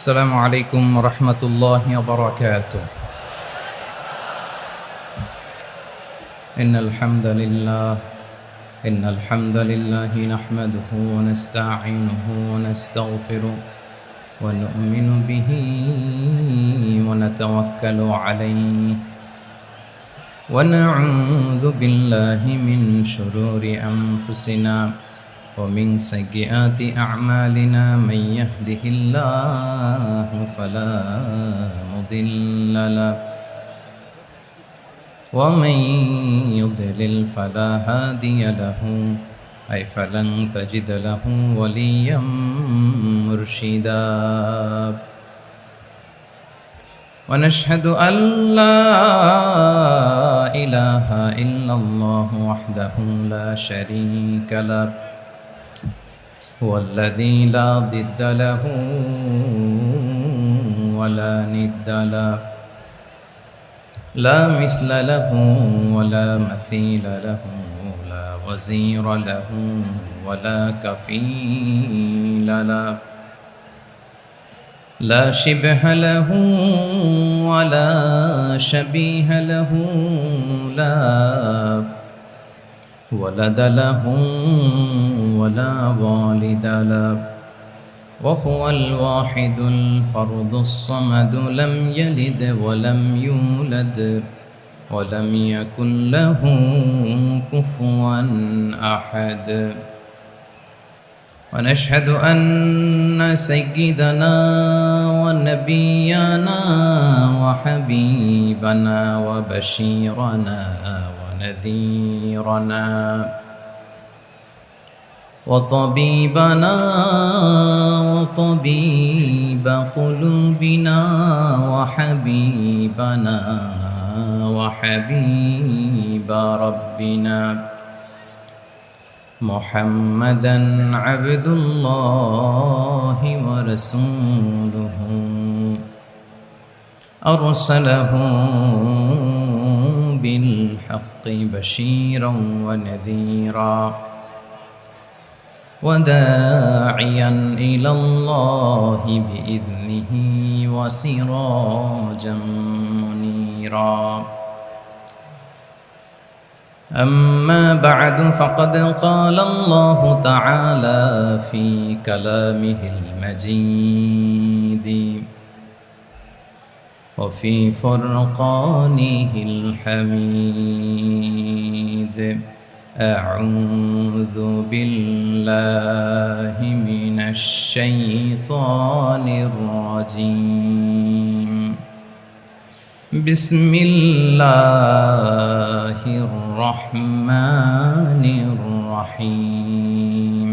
السلام عليكم ورحمة الله وبركاته. إن الحمد لله نحمده ونستعينه ونستغفره ونؤمن به ونتوكل عليه ونعوذ بالله من شرور أنفسنا ومن سيئات أعمالنا. من يهده الله فلا مضل له ومن يضلل فلا هادي له فلن تجد له وليا مرشدا. ونشهد أن لا إله إلا الله وحده لا شريك له هو الذي لا ضد له ولا ند له لا مثل له ولا مثيل له لا وزير له ولا كفيل له لا شبه له ولا شبيه له لا ولد له ولا والد له وهو الواحد الفرد الصمد لم يلد ولم يولد ولم يكن له كفوا أحد. ونشهد أن سيدنا ونبينا وحبيبنا وبشيرنا ونذيرنا وطبيبنا وطبيب قلوبنا وحبيبنا وحبيب ربنا محمدا عبد الله ورسوله أرسله بالحق بشيرا ونذيرا وداعيا إلى الله بإذنه وسراجا منيرا. أما بعد فقد قال الله تعالى في كلامه المجيد وفي فرقانه الحميد. أعوذ بالله من الشيطان الرجيم. بسم الله الرحمن الرحيم.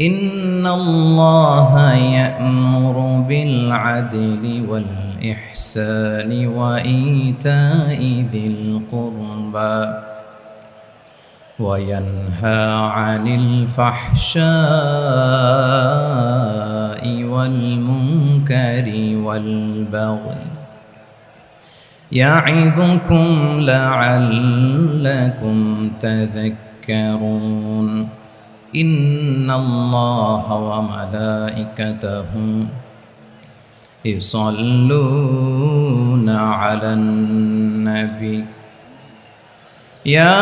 إن الله يأمر بالعدل والإحسان وإيتاء ذي القربى وينهى عن الفحشاء والمنكر والبغي يعظكم لعلكم تذكرون. إن الله وملائكته يصلون على النبي يا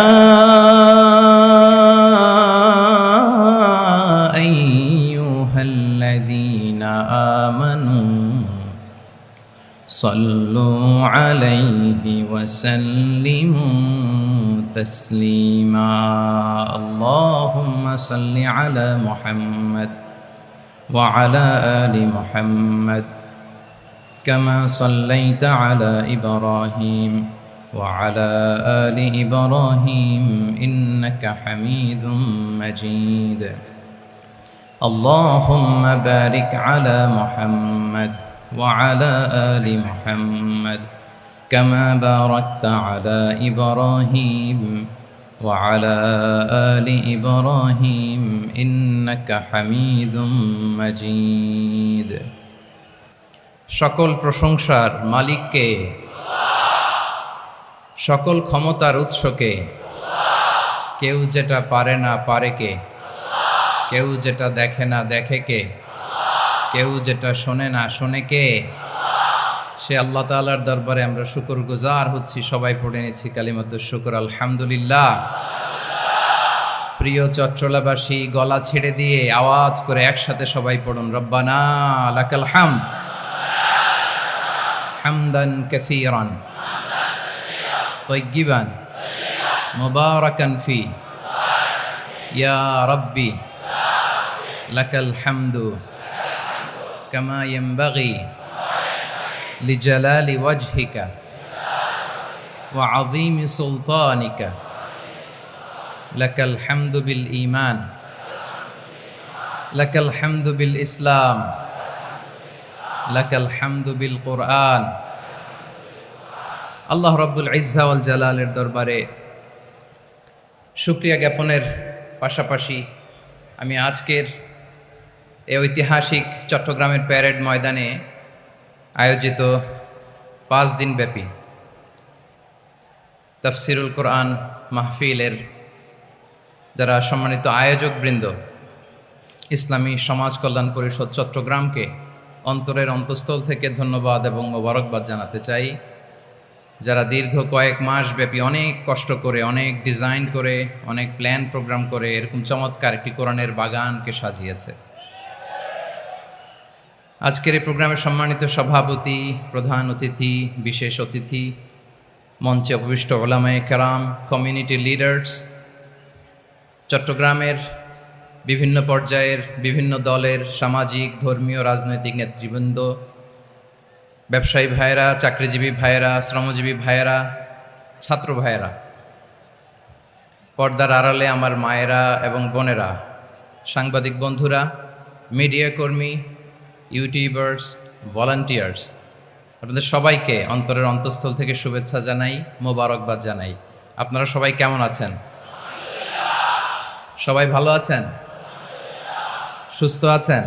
أيها الذين آمنوا صلوا عليه وسلموا تسليما. اللهم صل على محمد وعلى آل محمد كما صليت على إبراهيم وعلى آل إبراهيم إنك حميد مجيد. اللهم بارك على محمد وعلى آل محمد كما باركت على إبراهيم وعلى آل إبراهيم إنك حميد مجيد. সকল প্রশংসার মালিককে, সকল ক্ষমতার উৎসকে। কেউ যেটা পারে না পারে কে, কেউ যেটা দেখে না দেখে কে, কেউ যেটা শোনে না, শোনে কে? সে আল্লাহ তাআলার দরবারে আমরা শুকরগুজার হচ্ছি। সবাই পড়ে নিচ্ছি কালিমাতুশ শুকর, আলহামদুলিল্লাহ। প্রিয় চট্টলাবাসী, গলা ছেড়ে দিয়ে আওয়াজ করে একসাথে সবাই পড়ুন, রব্বানা লাকাল হামদ হামদান কাসীরান তাইয়্যিবান মুবারাকান ফি ইয়া রাব্বি লাকাল হামদু কামা ইয়ানবাগি লিজালালি ওয়াজহিকা ওয়া আযীমি সুলতানিকা লাকাল হামদু বিল ঈমান লাকাল হামদু বিল ইসলাম লাকাল হামদু বিল কুরআন। আল্লাহ রাব্বুল ইজ্জা ওয়াল জালালের দরবারে শুকরিয়া জ্ঞাপনের পাশাপাশি আমি আজকের এই ঐতিহাসিক চট্টগ্রামের প্যারেড ময়দানে আয়োজিত 5 দিনব্যাপী তাফসিরুল কোরআন মাহফিলের যারা সম্মানিত আয়োজকবৃন্দ, ইসলামী সমাজ কল্যাণ পরিষদ চট্টগ্রামকে অন্তরের অন্তঃস্থল থেকে ধন্যবাদ এবং মোবারকবাদ জানাতে চাই, যারা দীর্ঘ কয়েক মাস ব্যাপী অনেক কষ্ট করে, অনেক ডিজাইন করে, অনেক প্ল্যান প্রোগ্রাম করে এরকম চমৎকার একটি কোরআনের বাগানকে সাজিয়েছে। আজকের এই প্রোগ্রামের সম্মানিত সভাপতি, প্রধান অতিথি, বিশেষ অতিথি, মঞ্চে উপবিষ্ট উলামায়ে কেরাম, কমিউনিটি লিডার্স, চট্টগ্রামের বিভিন্ন পর্যায়ের বিভিন্ন দলের সামাজিক, ধর্মীয়, রাজনৈতিক নেতৃবৃন্দ, ব্যবসায়ী ভাইয়েরা, চাকরিজীবী ভাইয়েরা, শ্রমজীবী ভাইয়েরা, ছাত্র ভাইয়েরা, পর্দার আড়ালে আমার মায়েরা এবং বোনেরা, সাংবাদিক বন্ধুরা, মিডিয়া কর্মী, ইউটিউবার্স, ভলান্টিয়ার্স, আপনাদের সবাইকে অন্তরের অন্তঃস্থল থেকে শুভেচ্ছা জানাই, মোবারকবাদ জানাই। আপনারা সবাই কেমন আছেন? সবাই ভালো আছেন? সুস্থ আছেন?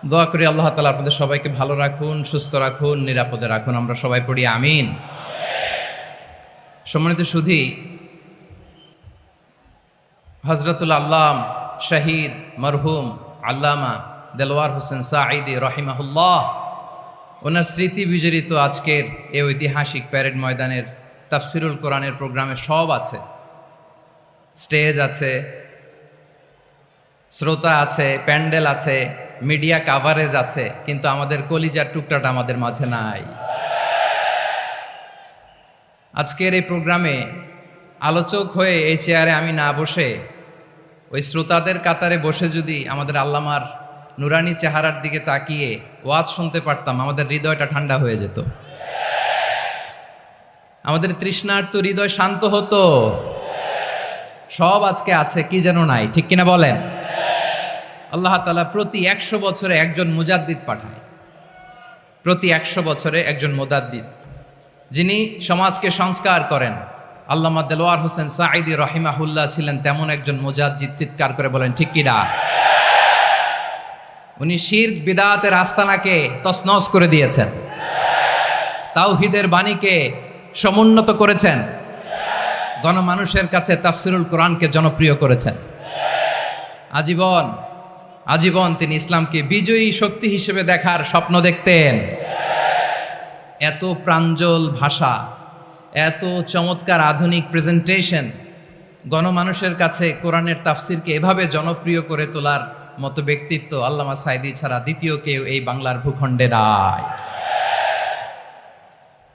দোয়া করি আল্লাহ তাআলা আপনাদের সবাইকে ভালো রাখুন, সুস্থ রাখুন, নিরাপদে রাখুন। আমরা সবাই পড়ি আমিন। সম্মানিত সুধী, হযরতুল আল্লাম শহীদ মরহুম আল্লামা দেলওয়ার হোসেন সাঈদী রাহিমাহুল্লাহ, ওনার স্মৃতি বিজড়িত আজকের এই ঐতিহাসিক প্যারেড ময়দানের তাফসিরুল কোরআনের প্রোগ্রামে সব আছে। স্টেজ আছে, শ্রোতা আছে, প্যান্ডেল আছে, মিডিয়া কাভারেজ আছে, কিন্তু আমাদের কলিজার টুকরাটা আমাদের মাঝে নাই। আজকের এই প্রোগ্রামে আলোচক হয়ে এই চেয়ারে আমি না বসে ওই শ্রোতাদের কাতারে বসে যদি আমাদের আল্লামার নুরানি চেহারার দিকে তাকিয়ে ওয়াজ শুনতে পারতাম, আমাদের হৃদয়টা ঠান্ডা হয়ে যেত, আমাদের তৃষ্ণার্ত হৃদয় শান্ত হতো। সব আজকে আছে, কি যেন নাই, ঠিক কিনা বলেন? আল্লাহ তাআলা প্রতি 100 বছরে একজন মুজাদ্দিদ পাঠায়, প্রতি 100 বছরে একজন মুজাদ্দিদ, যিনি সমাজকে সংস্কার করেন। আল্লামা দেলওয়ার হোসেন সাঈদী রাহিমাহুল্লাহ ছিলেন তেমন একজন মুজাদ্দিদ। চিৎকার করে বলেন ঠিক কিনা? উনি শিরক বিদআতের আস্তানাকে তছনছ করে দিয়েছেন, তাওহীদের বাণীকে সমুন্নত করেছেন, গণমানুষের কাছে তাফসিরুল কোরআনকে জনপ্রিয় করেছেন। আজীবন আজীবন তিনি ইসলামকে বিজয়ী শক্তি হিসেবে দেখার স্বপ্ন দেখতেন। এত প্রাঞ্জল ভাষা, এত চমৎকার আধুনিক প্রেজেন্টেশন, গণমানুষের কাছে কোরআনের তাফসিরকে এভাবে জনপ্রিয় করে তোলার মতো ব্যক্তিত্ব আল্লামা সাঈদী ছাড়া দ্বিতীয় কেউ এই বাংলার ভূখণ্ডে নাই।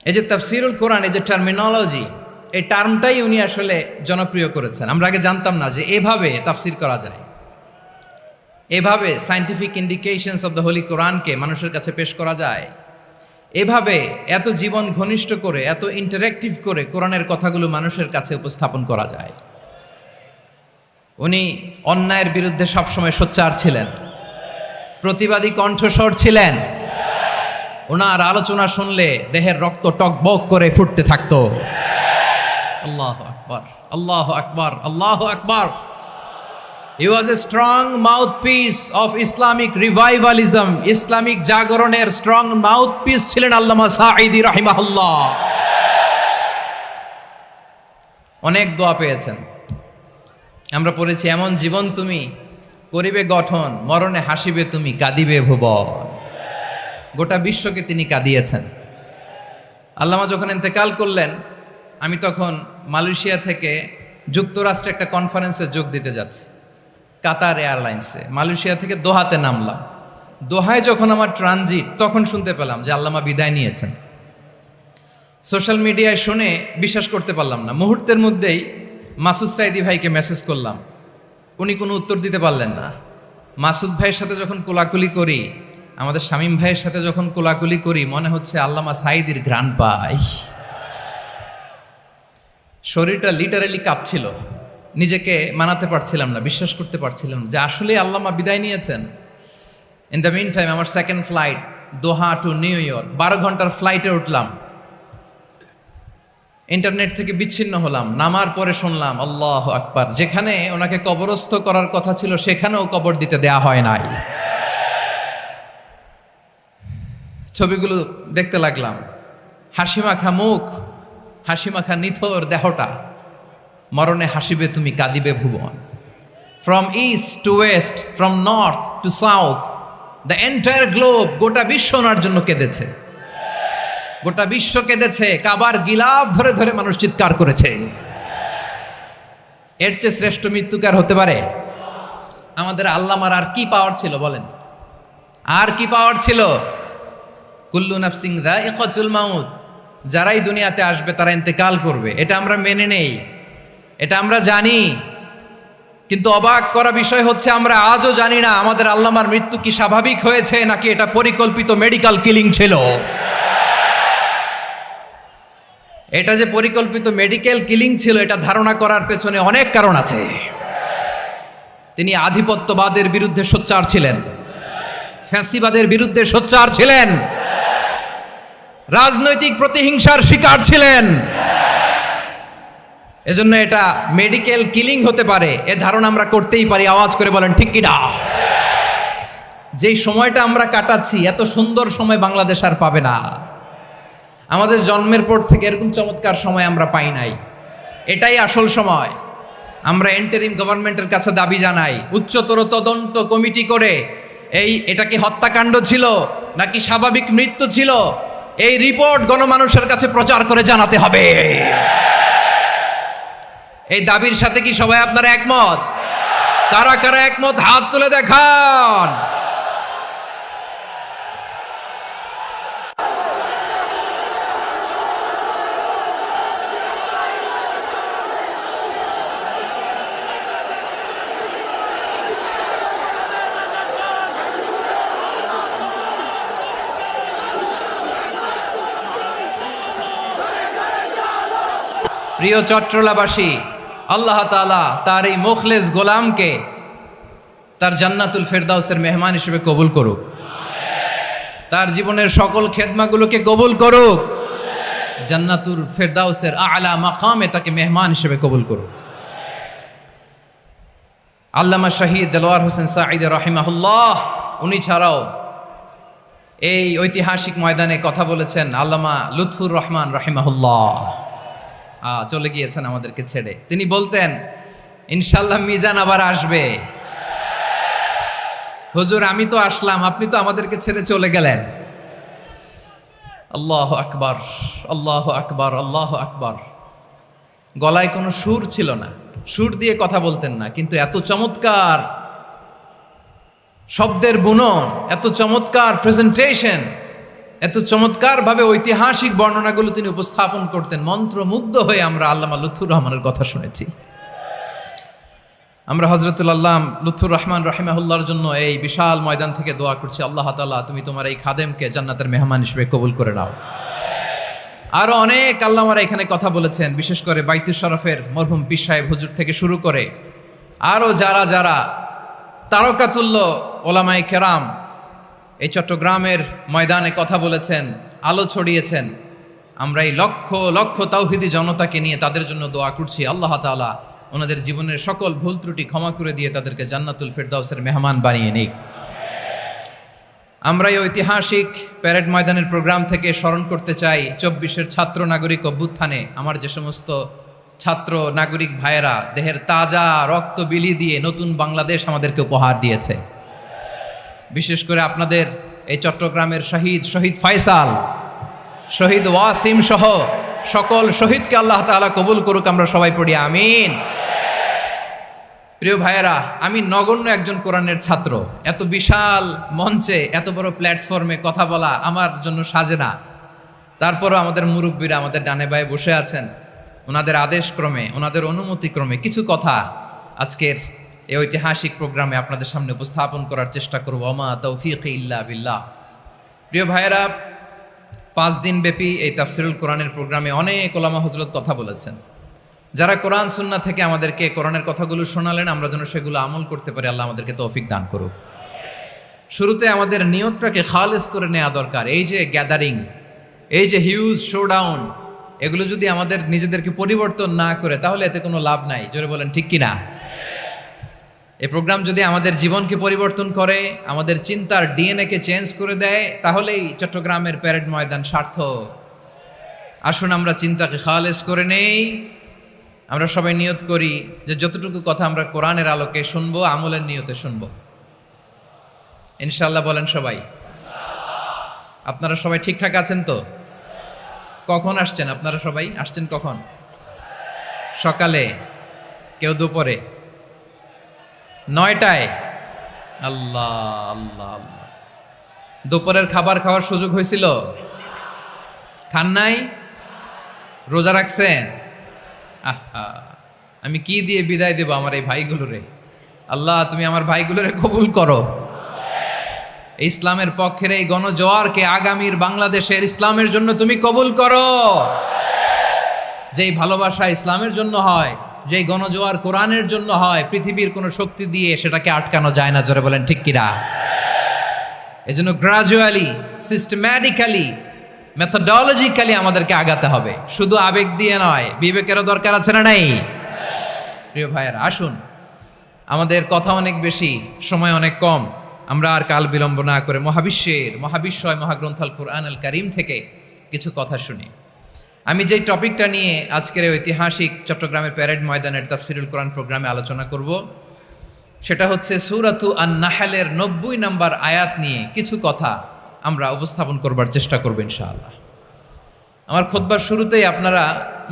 এই যে তাফসিরুল কোরআন, এই যে টার্মিনোলজি, এই টার্মটাই উনি আসলে জনপ্রিয় করেছেন। আমরা আগে জানতাম না যে এভাবে তাফসির করা যায়, এভাবে scientific indications of the Holi কোরআনকে মানুষের কাছে পেশ করা যায়, এভাবে এত জীবন ঘনিষ্ঠ করে, এত ইন্টারেক্টিভ করে কোরআনের কথাগুলো মানুষের কাছে উপস্থাপন করা যায়। উনি অন্যায়ের বিরুদ্ধে সবসময় সোচ্চার ছিলেন, প্রতিবাদী কণ্ঠস্বর ছিলেন। ওনার আলোচনা শুনলে দেহের রক্ত টকবক করে ফুটতে থাকতো। আল্লাহু আকবার, আল্লাহু আকবার, আল্লাহু আকবার। He was a strong mouthpiece of Islamic revivalism. Islamic জাগরণের স্ট্রং মাউথপিস ছিলেন আল্লামা সাঈদী রাহিমাহুল্লাহ। অনেক দোয়া পেয়েছেন। আমরা পড়েছি, এমন জীবন তুমি করিবে গঠন, মরণে হাসিবে তুমি, কাঁদিবে ভুবন। গোটা বিশ্বকে তিনি কাঁদিয়েছেন। আল্লামা যখন ইন্তেকাল করলেন, আমি তখন মালয়েশিয়া থেকে যুক্তরাষ্ট্রে একটা কনফারেন্সে যোগ দিতে যাচ্ছি, কাতার এয়ারলাইন্সে। মালয়েশিয়া থেকে দোহাতে নামলাম। দোহায় যখন আমার ট্রানজিট, তখন শুনতে পেলাম যে আল্লামা বিদায় নিয়েছেন। সোশ্যাল মিডিয়ায় শুনে বিশ্বাস করতে পারলাম না। মুহূর্তের মধ্যেই মাসুদ সাইদি ভাইকে মেসেজ করলাম, উনি কোনো উত্তর দিতে পারলেন না। মাসুদ ভাইয়ের সাথে যখন কোলাকুলি করি, আমাদের শামীম ভাইয়ের সাথে যখন কোলাকুলি করি, মনে হচ্ছে আল্লামা সাইদির ঘ্রাণ পাই। শরীরটা লিটারালি কাঁপছিল, নিজেকে মানাতে পারছিলাম না, বিশ্বাস করতে পারছিলাম যে আসলে আল্লামা বিদায় নিয়েছেন। ইন দ্য মিন টাইম আমার সেকেন্ড ফ্লাইট দোহা টু নিউ ইয়র্ক, 12 ঘন্টার ফ্লাইটে উঠলাম। ইন্টারনেট থেকে বিচ্ছিন্ন হলাম। নামার পরে শুনলাম আল্লাহু আকবার, যেখানে ওনাকে কবরস্থ করার কথা ছিল সেখানেও কবর দিতে দেয়া হয় নাই। ছবিগুলো দেখতে লাগলাম, হাসিমাখা মুখ, হাসিমাখা নিথর দেহটা, মরণে হাসিবে তুমি, কাঁদিবে ভুবন। From east to west, from north to south, the entire globe, গোটা বিশ্ব ওনার জন্য কেঁদেছে। গোটা বিশ্ব কেঁদেছে, কাবার গিলাফ ধরে ধরে মানুষ চিৎকার করেছে। এর চেয়ে শ্রেষ্ঠ মৃত্যুকার হতে পারে? আমাদের আল্লামার আর কি পাওয়ার ছিল বলেন? আর কি পাওয়ার ছিল? কুল্লু নাফসিন যায়িকাতুল মাউত, যারাই দুনিয়াতে আসবে তারা ইন্তেকাল করবে, এটা আমরা মেনে নেই, এটা আমরা জানি। কিন্তু অবাক করা বিষয় হচ্ছে আমরা আজও জানি না আমাদের আল্লামার মৃত্যু কি স্বাভাবিক হয়েছে নাকি এটা পরিকল্পিত মেডিকেল কিলিং ছিল। এটা যে পরিকল্পিত মেডিকেল কিলিং ছিল, এটা ধারণা করার পেছনে অনেক কারণ আছে। তিনি আধিপত্যবাদের বিরুদ্ধে সোচ্চার ছিলেন, ফ্যাসিবাদের বিরুদ্ধে সোচ্চার ছিলেন, রাজনৈতিক প্রতিহিংসার শিকার ছিলেন। এজন্য এটা মেডিকেল কিলিং হতে পারে এ ধারণা আমরা করতেই পারি। আওয়াজ করে বলেন ঠিক কিনা? যেই সময়টা আমরা কাটাচ্ছি, এত সুন্দর সময় বাংলাদেশ আর পাবে না। আমাদের জন্মের পর থেকে এরকম চমৎকার সময় আমরা পাই নাই। এটাই আসল সময়। আমরা ইন্টারিম গভর্নমেন্টের কাছে দাবি জানাই, উচ্চতর তদন্ত কমিটি করে এটা কি হত্যাকাণ্ড ছিল নাকি স্বাভাবিক মৃত্যু ছিল, এই রিপোর্ট গণমানুষের কাছে প্রচার করে জানাতে হবে। এই দাবির সাথে কি সবাই আপনারা একমত? কারা কারা একমত হাত তুলে দেখান। প্রিয় চট্টলাবাসী, আল্লাহ তাআলা তার এই মুখলেস গোলামকে তার জান্নাতুল ফেরদাউসের মেহমান হিসেবে কবুল করুক, তার জীবনের সকল খেদমাগুলোকে কবুল করুক, জান্নাতুল ফেরদাউসের আলা মাকামে তাকে মেহমান হিসেবে কবুল করুক। আল্লামা শহীদ দেলোয়ার হোসেন সাঈদী রাহিমাহুল্লাহ, উনি ছাড়াও এই ঐতিহাসিক ময়দানে কথা বলেছেন আল্লামা লুৎফুর রহমান রাহিমাহুল্লাহ। চলে গিয়েছেন আমাদেরকে ছেড়ে। তিনি বলতেন, ইনশাল্লাহ মিজান আবার আসবে। হুজুর আমি তো আসলাম, আপনি তো আমাদেরকে ছেড়ে চলে গেলেন। আল্লাহু আকবার, আল্লাহু আকবার, আল্লাহু আকবার। গলায় কোনো সুর ছিল না, সুর দিয়ে কথা বলতেন না, কিন্তু এত চমৎকার শব্দের বুনন, এত চমৎকার প্রেজেন্টেশন, এত চমৎকার ভাবে ঐতিহাসিক বর্ণনাগুলো তিনি উপস্থাপন করতেন। মন্ত্রমুগ্ধ হয়ে আমরা আল্লামা লুৎফুর রহমানের কথা শুনেছি। আমরা হযরতুল আল্লাম লুৎফুর রহমান রাহিমাহুল্লাহর জন্য এই বিশাল ময়দান থেকে দোয়া করছি, আল্লাহ তাআলা তুমি তোমার এই খাদেমকে জান্নাতের মেহমান হিসেবে কবুল করে নাও। আরো অনেক আল্লামারা এখানে কথা বলেছেন, বিশেষ করে বাইতুল শরফের মরহুম পীর সাহেব হুজুর থেকে শুরু করে আরো যারা যারা তারকাতুল্য ওলামায়ে কেরাম এই চট্টগ্রামের ময়দানে কথা বলেছেন, আলো ছড়িয়েছেন। আমরা এই লক্ষ লক্ষ তাওহীদি জনতাকে নিয়ে তাদের জন্য দোয়া করছি, আল্লাহ তাআলা ওনাদের জীবনের সকল ভুল ত্রুটি ক্ষমা করে দিয়ে তাদেরকে জান্নাতুল ফেরদাউসের মেহমান বানিয়ে নিক। আমরা এই ঐতিহাসিক প্যারেড ময়দানের প্রোগ্রাম থেকে স্মরণ করতে চাই 24-এর ছাত্র নাগরিক অভ্যুত্থানে আমার যে সমস্ত ছাত্র নাগরিক ভাইয়েরা দেহের তাজা রক্ত বিলি দিয়ে নতুন বাংলাদেশ আমাদেরকে উপহার দিয়েছে। বিশেষ করে আপনাদের এই চট্টগ্রামের শহীদ ফয়সাল, শহীদ ওয়াসিম সহ সকল শহীদকে আল্লাহ তাআলা কবুল করুক, আমরা সবাই পড়ি আমিন। প্রিয় ভাইয়েরা, আমি নগণ্য একজন কোরআনের ছাত্র, এত বিশাল মঞ্চে এত বড় প্ল্যাটফর্মে কথা বলা আমার জন্য সাজে না। তারপরও আমাদের মুরব্বীরা আমাদের ডানে বায়ে বসে আছেন, ওনাদের আদেশক্রমে, ওনাদের অনুমতিক্রমে কিছু কথা আজকের এই ঐতিহাসিক প্রোগ্রামে আপনাদের সামনে উপস্থাপন করার চেষ্টা করব। ওমা তৌফিক ইল্লা বিল্লাহ। প্রিয় ভাইয়েরা, 5 দিন ব্যাপী এই তাফসিরুল কোরআনের প্রোগ্রামে অনেক ওলামা হযরত কথা বলেছেন। যারা কোরআন সুন্নাহ থেকে আমাদেরকে কোরআনের কথাগুলো শোনালেন, আমরা যেন সেগুলো আমল করতে পারি, আল্লাহ আমাদেরকে তৌফিক দান করুক। শুরুতে আমাদের নিয়তটাকে খালেস করে নেওয়া দরকার। এই যে গ্যাদারিং, এই যে হিউজ শোডাউন, এগুলো যদি আমাদের নিজেদেরকে পরিবর্তন না করে তাহলে এতে কোনো লাভ নাই। জোরে বলেন ঠিক কিনা? এই প্রোগ্রাম যদি আমাদের জীবনকে পরিবর্তন করে, আমাদের চিন্তার ডিএনএ কে চেঞ্জ করে দেয়, তাহলেই চট্টগ্রামের প্যারেড ময়দান সার্থক। আসুন আমরা চিন্তাকে খালেস করে নেই। আমরা সবাই নিয়ত করি যে যতটুকু কথা আমরা কোরআনের আলোকে শুনবো, আমলের নিয়তে শুনবো ইনশাআল্লাহ। বলেন সবাই। আপনারা সবাই ঠিকঠাক আছেন তো? কখন আসছেন আপনারা? সবাই আসছেন কখন? সকালে, কেউ দুপুরে, 9টায়? আল্লাহ আল্লাহ আল্লাহ। দুপুরের খাবার খাওয়ার সুযোগ হয়েছিল? খান নাই? রোজা রাখছেন? আহা, আমি কি দিয়ে বিদায় দেব আমার এই ভাইগুলোরে? আল্লাহ তুমি আমার ভাইগুলোরে কবুল করো। ইসলামের পক্ষের এই গণজোয়ারকে আগামীর বাংলাদেশের ইসলামের জন্য তুমি কবুল করো। যেই ভালোবাসা ইসলামের জন্য হয়, যেই গণজোয়ার কোরআনের জন্য হয়, পৃথিবীর কোনো শক্তি দিয়ে সেটাকে আটকানো যায় না। জোরে বলেন ঠিক কিনা? এজন্য গ্রাজুয়ালি, সিস্টেম্যাটিক্যালি, মেথোডোলজিক্যালি আমাদেরকে আগাতে হবে, শুধু আবেগ দিয়ে নয়। বিবেকেরও দরকার আছে না নাই? প্রিয় ভাইয়েরা, আসুন, আমাদের কথা অনেক বেশি, সময় অনেক কম, আমরা আর কাল বিলম্ব না করে মহাবিশ্বয় মহাগ্রন্থ আল কুরআন আল কারীম থেকে কিছু কথা শুনি। আমি যেই টপিকটা নিয়ে আজকের এই ঐতিহাসিক চট্টগ্রামের প্যারেড ময়দানের তাফসিরুল কোরআন প্রোগ্রামে আলোচনা করব, সেটা হচ্ছে সূরাতু আন-নাহলের 90 নম্বর আয়াত নিয়ে কিছু কথা আমরা উপস্থাপন করবার চেষ্টা করব ইনশাআল্লাহ। আমার খুতবার শুরুতেই আপনারা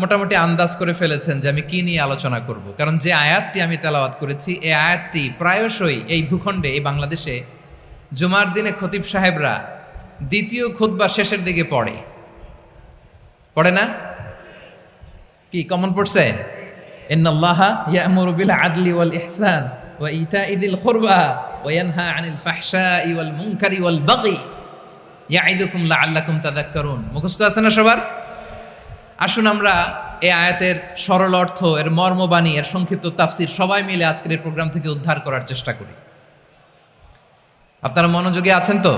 মোটামুটি আন্দাজ করে ফেলেছেন যে আমি কি নিয়ে আলোচনা করব, কারণ যে আয়াতটি আমি তেলাওয়াত করেছি এই আয়াতটি প্রায়শই এই ভূখণ্ডে, এই বাংলাদেশে জুমার দিনে খতিব সাহেবরা দ্বিতীয় খুতবা শেষের দিকে পড়ে না? কি কমন পড়ছে? ইন্নাল্লাহা ইয়া'মুরু বিল আদলি ওয়াল ইহসান ওয়া ইতা'i যিল কুরবা ওয়া ইয়ানহা আনিল ফাহশাই ওয়াল মুনকারি ওয়াল বাগি ইয়া'iদুকুম লাআল্লাকুম তাযাক্কারুন। মুখস্থ আছে না সবার? আসুন আমরা এই আয়াতের সরল অর্থ, এর মর্মবাণী, এর সংক্ষিপ্ত তাফসীর সবাই মিলে আজকের এই প্রোগ্রাম থেকে উদ্ধার করার চেষ্টা করি। আপনারা মনোযোগী আছেন তো?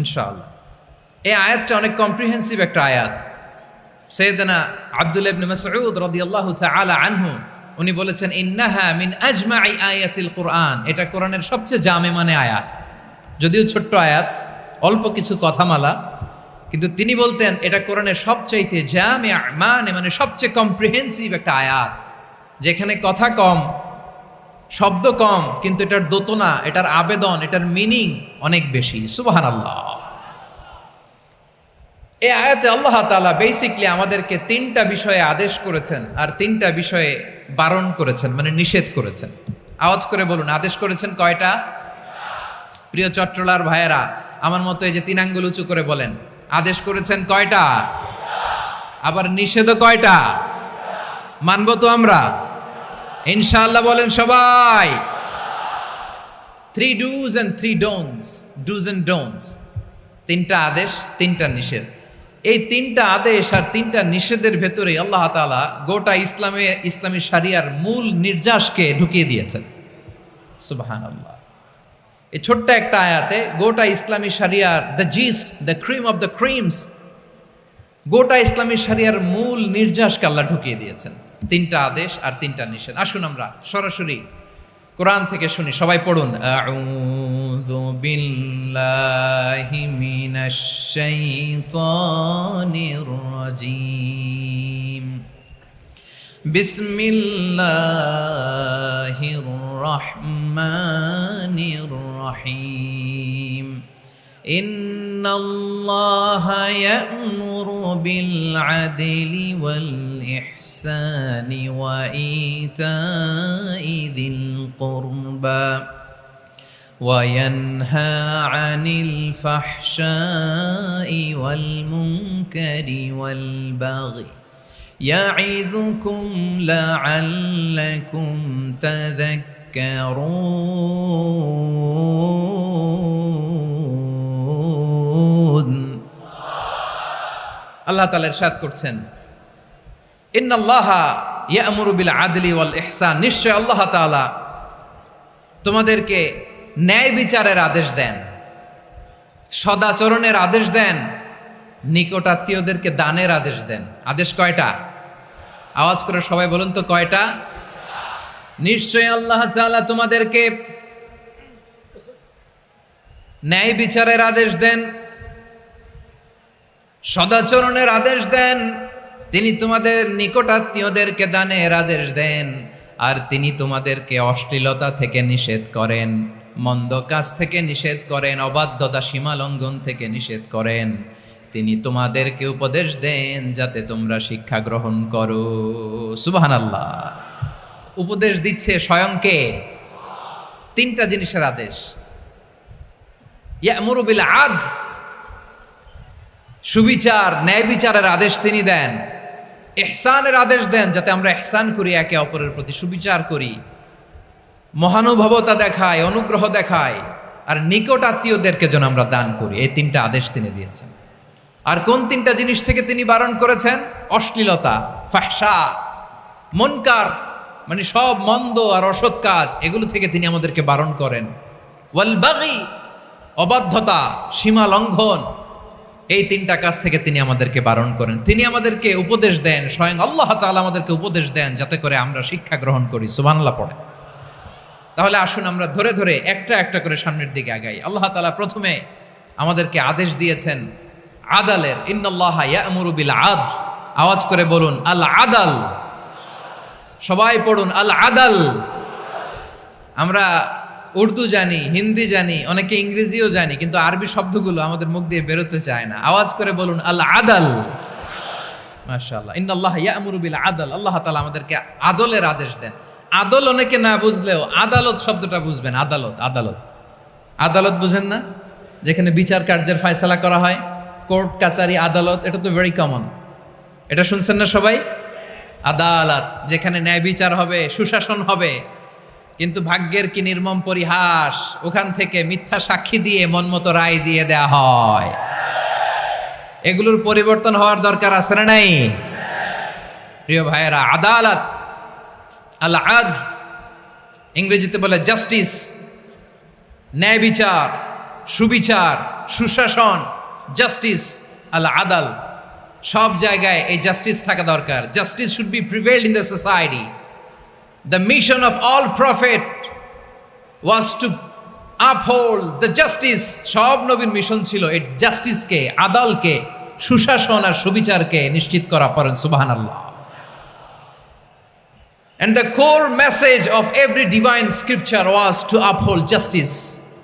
ইনশাআল্লাহ। এই আয়াতটা অনেক কম্প্রিহেন্সিভ একটা আয়াত। সাইয়েদনা আব্দুল্লাহ ইবনে মাসউদ রাদিয়াল্লাহু তাআলা আনহু উনি বলেছেন, ইন্নাহা মিন আজমাই আয়াতিল কুরআন। এটা কোরআনের সবচেয়ে জামে মানে আয়াত। যদিও ছোট্ট আয়াত, অল্প কিছু কথামালা, কিন্তু তিনি বলতেন এটা কোরআনের সবচাইতে জামে মানে সবচেয়ে কম্প্রিহেন্সিভ একটা আয়াত, যেখানে কথা কম, শব্দ কম, কিন্তু এটার দোতনা, এটার আবেদন, এটার মিনিং অনেক বেশি। সুবহানাল্লাহ। এই আয়াতে আল্লাহ তাআলা বেসিকলি আমাদেরকে 3টা বিষয়ে আদেশ করেছেন আর 3টা বিষয়ে বারণ করেছেন, মানে নিষেধ করেছেন। আওয়াজ করে বলুন, আদেশ করেছেন কয়টা? প্রিয় চট্টলার ভাইয়েরা, আমার মতো এই যে 3 আঙ্গুল উঁচু করে বলেন, আদেশ করেছেন কয়টা? আবার নিষেধও কয়টা? মানবো তো আমরা ইনশাআল্লাহ? বলেন সবাই। 3 do's and 3 don'ts, do's and don'ts। 3টা আদেশ, 3টা নিষেধ। এই 3টা আদেশ আর 3টা নিষেধের ভেতরে আল্লাহ তাআলা গোটা ইসলামী শরিয়ার মূল নির্যাসকে ঢুকিয়ে দিয়েছেন। সুবহানাল্লাহ। এই ছোট্ট একটা আয়াতে গোটা ইসলামী শরিয়ার, the gist, the cream of the creams, গোটা ইসলামী শরিয়ার মূল নির্যাসকে আল্লাহ ঢুকিয়ে দিয়েছেন। 3টা আদেশ আর 3টা নিষেধ। আসুন আমরা সরাসরি কোরআন থেকে শুনি, সবাই পড়ুন। আউযু বিল্লাহি মিনাশ শাইতানির রাজীম। বিসমিল্লাহির রহমানির রহিম। ইন্নাল্লাহা ইয়া'মুরু বিল আদলি ওয়াল ইহসানি ওয়া ইতাই যিল কুরবা وينهى عن الفحشاء والمنكر والبغي يعظكم لعلكم تذكرون আল্লাহ তাআলা ইরশাদ করছেন, ইন্নাল্লাহা ইয়া'মুরু বিল আদলি ওয়াল ইহসান, নিশ্চয় আল্লাহ তাআলা তোমাদেরকে ন্যায় বিচারের আদেশ দেন, সদাচরণের আদেশ দেন, নিকটাত্মীয়দেরকে দানের আদেশ দেন। আদেশ কয়টা? আওয়াজ করে সবাই বলুন তো কয়টা? নিশ্চয় আল্লাহ তাআলা তোমাদেরকে ন্যায় বিচারের আদেশ দেন, সদাচরণের আদেশ দেন, তিনি তোমাদের নিকটাত্মীয়দেরকে দানের আদেশ দেন, আর তিনি তোমাদেরকে অশ্লীলতা থেকে নিষেধ করেন, মন্দ কাজ থেকে নিষেধ করেন, অবাধ্যতা সীমা লঙ্ঘন থেকে নিষেধ করেন। তিনি তোমাদেরকে উপদেশ দেন যাতে তোমরা শিক্ষা গ্রহণ করো। সুবহানাল্লাহ। উপদেশ দিচ্ছে স্বয়ংকে। তিনটা জিনিসের আদেশ। ইয়া'মুরু বিল আদল, সুবিচার ন্যায় বিচারের আদেশ তিনি দেন। ইহসানের আদেশ দেন যাতে আমরা ইহসান করি, একে অপরের প্রতি সুবিচার করি, মহানুভবতা দেখায়, অনুগ্রহ দেখায়, আর নিকট আত্মীয়দেরকে যেন আমরা দান করি। এই তিনটা আদেশ তিনি দিয়েছেন। আর কোন তিনটা জিনিস থেকে তিনি বারণ করেছেন? অশ্লীলতা, ফাহশা, মুনকার, মানে সব মন্দ আর অসৎ কাজ, এগুলো থেকে তিনি আমাদেরকে বারণ করেন। ওয়াল বাগি, অবাধ্যতা, সীমা লঙ্ঘন, এই তিনটা কাজ থেকে তিনি আমাদেরকে বারণ করেন। তিনি আমাদেরকে উপদেশ দেন, স্বয়ং আল্লাহ তাআলা আমাদেরকে উপদেশ দেন যাতে করে আমরা শিক্ষা গ্রহণ করি। সুবহানাল্লাহ পড়ে। তাহলে আসুন আমরা ধরে ধরে একটা একটা করে সামনের দিকে আগাই। আল্লাহ তাআলা প্রথমে আমাদেরকে আদেশ দিয়েছেন আদালের। ইন্নাল্লাহা ইয়া'মুরু বিল আদল। আওয়াজ করে বলুন আল আদাল। সবাই পড়ুন আল আদাল। আমরা উর্দু জানি, হিন্দি জানি, অনেকে ইংরেজিও জানি, কিন্তু আরবি শব্দগুলো আমাদের মুখ দিয়ে বেরোতে চায় না। আওয়াজ করে বলুন আল আদাল। মাশাআল্লাহ। ইন্নাল্লাহা ইয়া'মুরু বিল আদল। আল্লাহ তাআলা আমাদেরকে আদলের আদেশ দেন। আদল অনেকে না বুঝলেও আদালত শব্দটা বুঝবেন। আদালত, আদালত, আদালত বুঝেন না? যেখানে বিচার কার্যের ফয়সালা করা হয়, কোর্ট কাচারি আদালত, এটা তো ভেরি কমন। এটা শুনছেন না সবাই? আদালত, যেখানে ন্যায় বিচার হবে, সুশাসন হবে। কিন্তু ভাগ্যের কি নির্মম পরিহাস, ওখান থেকে মিথ্যা সাক্ষী দিয়ে মনমতো রায় দিয়ে দেয়া হয়। এগুলোর পরিবর্তন হওয়ার দরকার আছে না নাই? প্রিয় ভাইয়েরা, আদালত, আল আদল, ইংরেজিতে বলে জাস্টিস, ন্যায় বিচার, সুবিচার, সুশাসন, জাস্টিস, আল আদল, সব জায়গায় এই জাস্টিস থাকা দরকার। Justice should be prevailed in the society. The mission of all prophet was to uphold the justice. সব নবীর মিশন ছিল এই জাস্টিসকে, আদালকে, সুশাসন আর সুবিচারকে নিশ্চিত করা। পড়েন সুবহানাল্লাহ। And the core message of every divine scripture was to uphold justice.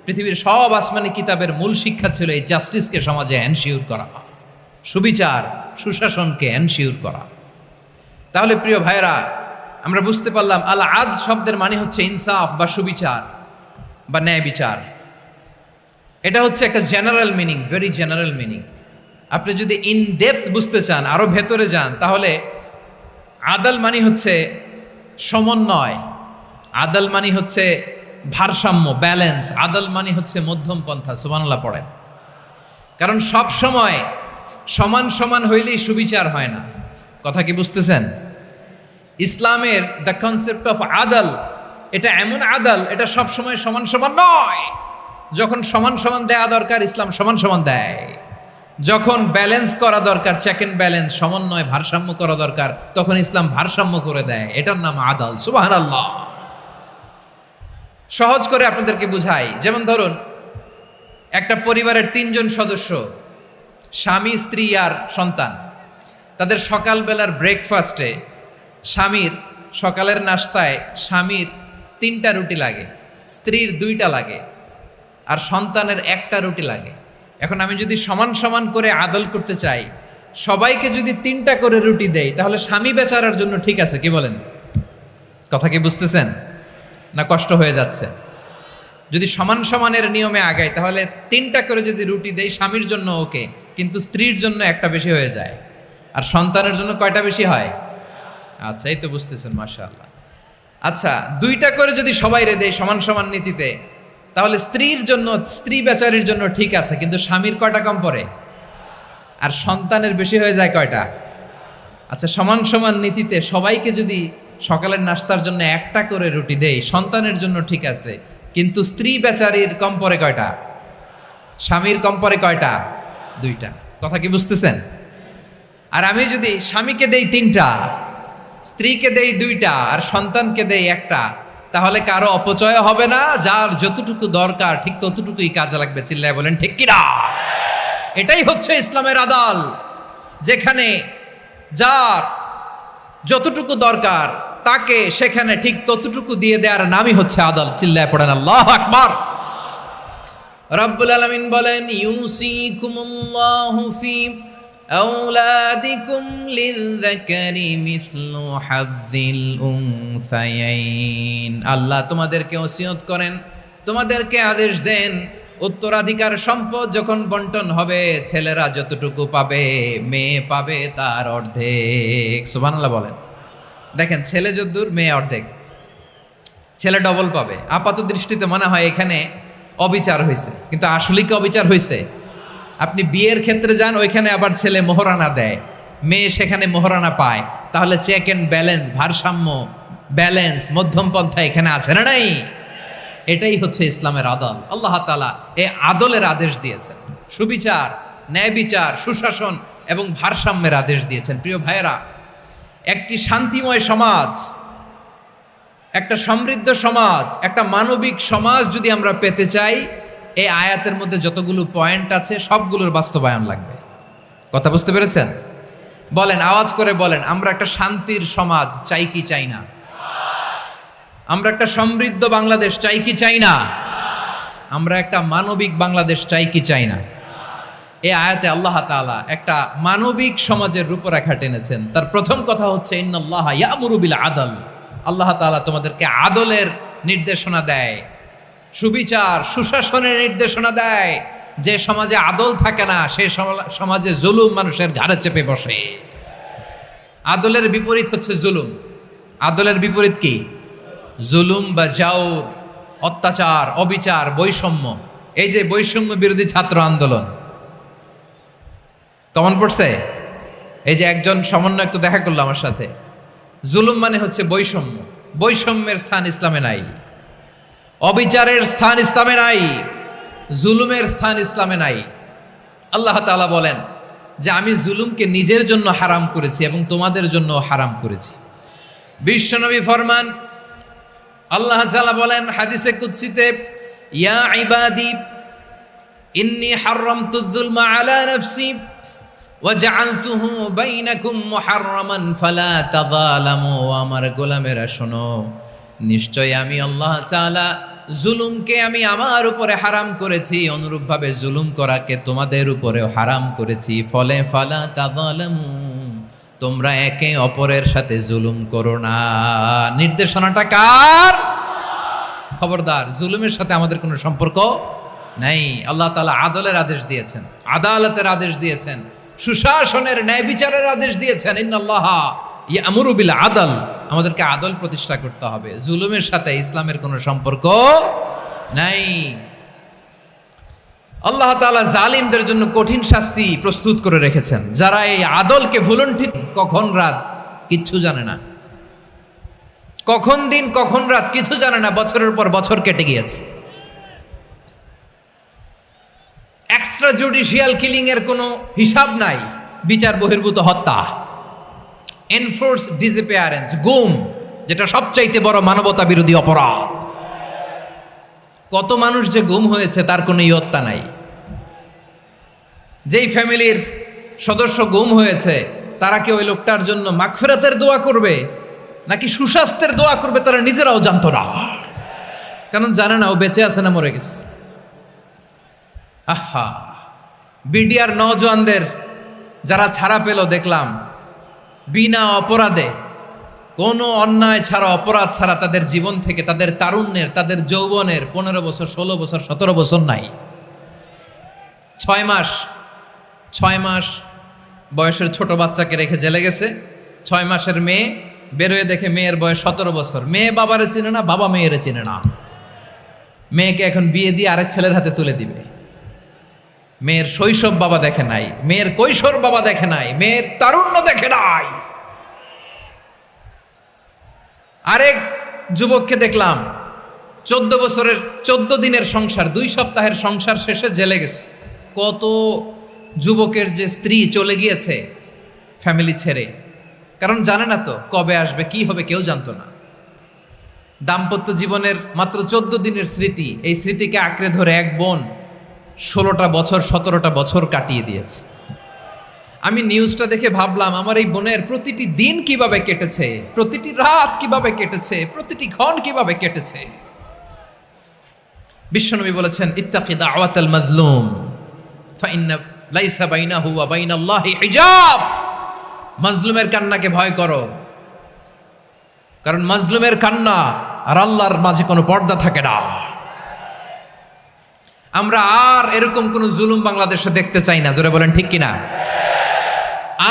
পৃথিবীর সব আসমানি কিতাবের মূল শিক্ষা ছিল এই জাস্টিসকে সমাজে এনশিওর করা, সুবিচার, সুশাসনকে এনশিওর করা। তাহলে প্রিয় ভাইরা, আমরা বুঝতে পারলাম আল আদ শব্দের মানে হচ্ছে ইনসাফ বা সুবিচার বা ন্যায় বিচার। এটা হচ্ছে একটা general meaning, very general meaning. আপনি যদি ইন ডেপথ বুঝতে চান, আরো ভেতরে যান, তাহলে আদাল মানে হচ্ছে সমন্বয়, আদাল মানে হচ্ছে ভারসাম্য, ব্যালেন্স। আদাল মানে হচ্ছে মধ্যম পন্থা। সুবহানাল্লাহ পড়েন। কারণ সব সময় সমান সমান হইলেই সুবিচার হয় না। কথা কি বুঝতেছেন? ইসলামের দ্য কনসেপ্ট অফ আদাল, এটা এমন আদাল, এটা সব সময় সমান সমান নয়। যখন সমান সমান দেয়া দরকার, ইসলাম সমান সমান দেয়। যখন ব্যালেন্স করা দরকার, চেক এন্ড ব্যালেন্স, সমন্বয়, ভারসাম্য করা দরকার, তখন ইসলাম ভারসাম্য করে দেয়। এটার নাম আদাল। সুবহানাল্লাহ। সহজ করে আপনাদেরকে বুঝাই। যেমন ধরুন, একটা পরিবারের 3 জন সদস্য, স্বামী, স্ত্রী আর সন্তান, তাদের সকালবেলার ব্রেকফাস্টে স্বামীর সকালের নাস্তায় স্বামীর 3টা রুটি লাগে, স্ত্রীর 2টা লাগে, আর সন্তানের 1টা রুটি লাগে। এখন আমি যদি সমান সমান করে আদল করতে চাই, সবাইকে যদি 3টা করে রুটি দেই, তাহলে স্বামী বেচারার জন্য ঠিক আছে, কি বলেন? কথা কি বুঝতেছেন না কষ্ট হয়ে যাচ্ছে? যদি সমান সমানের নিয়মে আগাই, তাহলে 3টা করে যদি রুটি দেই স্বামীর জন্য ওকে, কিন্তু স্ত্রীর জন্য 1টা বেশি হয়ে যায়। আর সন্তানের জন্য কয়টা বেশি হয়? আচ্ছা, এই তো বুঝতেছেন, মাশাআল্লাহ। আচ্ছা, 2টা করে যদি সবাই দেয় সমান সমান নীতিতে, তাহলে স্ত্রীর জন্য, স্ত্রী বেচারির জন্য ঠিক আছে, কিন্তু স্বামীর কয়টা কম পড়ে? আর সন্তানের বেশি হয়ে যায় কয়টা? আচ্ছা, সমান সমান নীতিতে সবাইকে যদি সকালের নাস্তার জন্য 1টা করে রুটি দেই, সন্তানের জন্য ঠিক আছে, কিন্তু স্ত্রী বেচারির কম পড়ে কয়টা? স্বামীর কম পড়ে কয়টা? 2টা। কথা কি বুঝতেছেন? আর আমি যদি স্বামীকে দেই 3টা, স্ত্রীকে দেই 2টা, আর সন্তানকে দেই 1টা, তাহলে কারো অপচয় হবে না, যার যতটুকু দরকার ঠিক ততটুকুই কাজে লাগবে। চিল্লায় বলেন ঠিক কিনা? এটাই হচ্ছে ইসলামের আদল, যেখানে যার যতটুকু দরকার তাকে সেখানে ঠিক ততটুকু দিয়ে দেওয়ার নামই হচ্ছে আদল। চিল্লায় পড়েন আল্লাহু আকবার। রব্বুল আলামিন বলেন, ইউসিকুমুল্লাহু ফি আওলাদিকুম লিযযাকারি মিসলু হাযযিল উনসায়াইন। আল্লাহ তোমাদেরকে ওসিয়ত করেন, তোমাদেরকে আদেশ দেন, উত্তরাধিকার সম্পদ যখন বন্টন হবে, ছেলেরা যতটুকু পাবে, মেয়ে পাবে তার অর্ধেক। সুবহানাল্লাহ বলেন। দেখেন, ছেলে যদ্দূর, মেয়ে অর্ধেক, ছেলে ডবল পাবে। আপাত দৃষ্টিতে মনে হয় এখানে অবিচার হয়েছে, কিন্তু আসলে কি অবিচার হয়েছে? আপনি বিয়ের ক্ষেত্রে যান, ওইখানে আবার ছেলে মোহরানা দেয়, মেয়ে সেখানে মোহরানা পায়, তাহলে চেক এন্ড ব্যালেন্স, ভারসাম্য, ব্যালেন্স, মধ্যম পন্থা এখানে আছে না নাই? এটাই হচ্ছে ইসলামের আদল। আল্লাহ তাআলা এই আদলের আদেশ দিয়েছেন, সুবিচার, ন্যায় বিচার, সুশাসন এবং ভারসাম্যের আদেশ দিয়েছেন। প্রিয় ভাইয়েরা, একটি শান্তিময় সমাজ, একটা সমৃদ্ধ সমাজ, একটা মানবিক সমাজ যদি আমরা পেতে চাই, এই আয়াতের মধ্যে যতগুলো পয়েন্ট আছে সবগুলোর বাস্তবায়ন লাগবে। কথা বুঝতে পেরেছেন? বলেন, আওয়াজ করে বলেন, আমরা একটা শান্তির সমাজ চাই কি চাই না? আমরা একটা সমৃদ্ধ বাংলাদেশ চাই কি চাই না? আমরা একটা মানবিক বাংলাদেশ চাই কি চাই না? এই আয়াতে আল্লাহ তাআলা একটা মানবিক সমাজের রূপরেখা টেনেছেন। তার প্রথম কথা হচ্ছে, ইন্নাল্লাহা ইয়ামুরু বিল আদল। আল্লাহ তাআলা তোমাদেরকে আদলের নির্দেশনা দেয়, সুবিচার, সুশাসনের নির্দেশনা দেয়। যে সমাজে আদল থাকে না, সেই সমাজে জুলুম মানুষের ঘাড়ে চেপে বসে। আদলের বিপরীত হচ্ছে জুলুম। আদলের বিপরীত কি? জুলুম বা জাওর, অত্যাচার, অবিচার, বৈষম্য। এই যে বৈষম্য বিরোধী ছাত্র আন্দোলন কমন পড়ছে? এই যে একজন সমন্বয়ক তো দেখা করলো আমার সাথে। জুলুম মানে হচ্ছে বৈষম্য। বৈষম্যের স্থান ইসলামে নাই, অবিচারের স্থান ইসলামে নাই, জুলুমের স্থান ইসলামে নাই। আল্লাহ তাআলা বলেন যে আমি জুলুমকে নিজের জন্য হারাম করেছি এবং তোমাদের জন্য হারাম করেছি। বিশ্বনবী ফরমান, আল্লাহ তাআলা বলেন হাদিসে কুদসিতে, ইয়া ইবাদি ইন্নী হারামতুয যুলমা আলা নাফসি ওয়া জাআলতুহু বাইনাকুম মুহাররামান ফালা তাযালামু। আমার গোলামেরা শোনো, নিশ্চয় আমি আল্লাহ তাআলা জুলুমকে আমি আমার উপরে হারাম করেছি, অনুরূপভাবে জুলুম করাকে তোমাদের উপরেও হারাম করেছি। ফলে ফালা তাযালামু, তোমরা একে অপরের সাথে জুলুম করো না। নির্দেশনাটা কার? খবরদার, জুলুমের সাথে আমাদের কোনো সম্পর্ক নাই। আল্লাহ তাআলা আদলের আদেশ দিয়েছেন, আদালতের আদেশ দিয়েছেন, সুশাসনের, ন্যায় বিচারের আদেশ দিয়েছেন। ইন্নাল্লাহা ইয়ামুরু বিল আদল। আমাদেরকে আদল প্রতিষ্ঠা করতে হবে। জুলুমের সাথে ইসলামের কোনো সম্পর্ক নাই। আল্লাহ তাআলা জালিমদের জন্য কঠিন শাস্তি প্রস্তুত করে রেখেছেন। যারা এই আদলকে ভুলুণ্ঠিত, কখন রাত কিচ্ছু জানে না, কখন দিন কখন রাত কিছু জানে না, বছরের পর বছর কেটে গিয়েছে। এক্সট্রা জুডিশিয়াল কিলিং এর কোনো হিসাব নাই, বিচার বহির্ভূত হত্যা, এনফোর্স ডিসঅ্যাপিয়ারেন্স, গুম, যেটা সবচাইতে বড় মানবতা বিরোধী অপরাধ। কত মানুষ যে গুম হয়েছে তার কোনো ইয়ত্তা নাই। যেই ফ্যামিলির সদস্য গুম হয়েছে, তারা কি ওই লোকটার জন্য মাগফিরাতের দোয়া করবে? নাকি সুস্বাস্থ্যের দোয়া করবে তারা নিজেরাও জানতো না, কারণ জানে না ও বেঁচে আছে না মরে গেছে। আহা, বিডিআর নওজোয়ানদের যারা ছাড়া পেল দেখলাম বিনা অপরাধে, কোনো অন্যায় ছাড়া অপরাধ ছাড়া তাদের জীবন থেকে, তাদের তারুণ্যের, তাদের যৌবনের 15 বছর 16 বছর 17 বছর নাই, 6 মাস বয়সের ছোট বাচ্চাকে রেখে জেলে গেছে। 6 মাসের মেয়ে বেরোয় দেখে মেয়ের বয়স 17 বছর। মেয়ে বাবারে চিনে না, বাবা মেয়েরে চিনে না। মেয়েকে এখন বিয়ে দিয়ে আরেক ছেলের হাতে তুলে দিবে। মেয়ের শৈশব বাবা দেখে নাই, মেয়ের কৈশোর বাবা দেখে নাই, মেয়ের তারুণ্য দেখে নাই। আরেক যুবককে দেখলাম 14 বছরের 14 দিনের সংসার, 2 সপ্তাহের সংসার শেষে জেলে গেছে। কত যুবকের যে স্ত্রী চলে গিয়েছে ফ্যামিলি ছেড়ে, কারণ জানে না তো কবে আসবে, কি হবে, কেউ জানতো না। দাম্পত্য জীবনের মাত্র 14 দিনের স্মৃতি, এই স্মৃতিকে আঁকড়ে ধরে এক বোন 16টা বছর 17টা বছর কাটিয়ে দিয়েছে। আমি নিউজটা দেখে ভাবলাম আমার এই বোনের প্রতিটি দিন কিভাবে কেটেছে, প্রতিটি রাত কিভাবে কেটেছে, প্রতিটি ক্ষণ কিভাবে কেটেছে। বিশ্বনবী বলেছেন, ইত্তাকি দাওয়াতাল মাজলুম ফাইন্না লাইসা বাইনাহু ওয়া বাইনাল্লাহি হিজাব। মাজলুমের কান্নাকে ভয় করো, কারণ মাজলুমের কান্না আর আল্লাহর মাঝে কোনো পর্দা থাকে না। আমরা আর এরকম কোন জুলুম বাংলাদেশে দেখতে চাই না, জোরে বলেন ঠিক কিনা?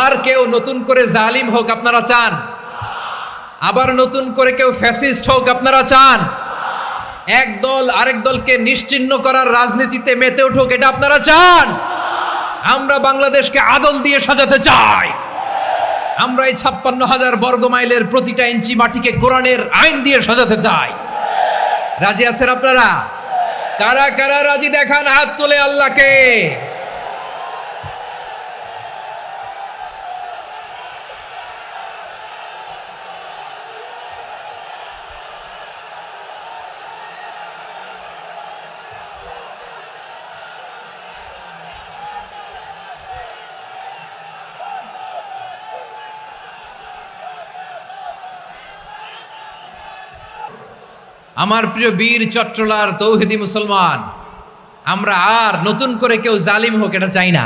আর কেউ নতুন করে জালিম হোক আপনারা চান? আবার নতুন করে কেউ ফ্যাসিস্ট হোক আপনারা চান? এক দল আরেক দলকে নিশ্চিহ্ন করার রাজনীতিতে মেতে উঠুক এটা আপনারা চান? আমরা বাংলাদেশকে আদল দিয়ে সাজাতে চাই। আমরা এই 56,000 বর্গ মাইলের প্রতিটা ইঞ্চি মাটিকে কোরআনের আইন দিয়ে সাজাতে চাই। রাজি আছেন আপনারা? কারা কারা রাজি দেখান হাত তুলে আল্লাহকে। আমার প্রিয় বীর চট্টলার তৌহিদি মুসলমান, আমরা আর নতুন করে কেউ জালিম হোক এটা চাই না,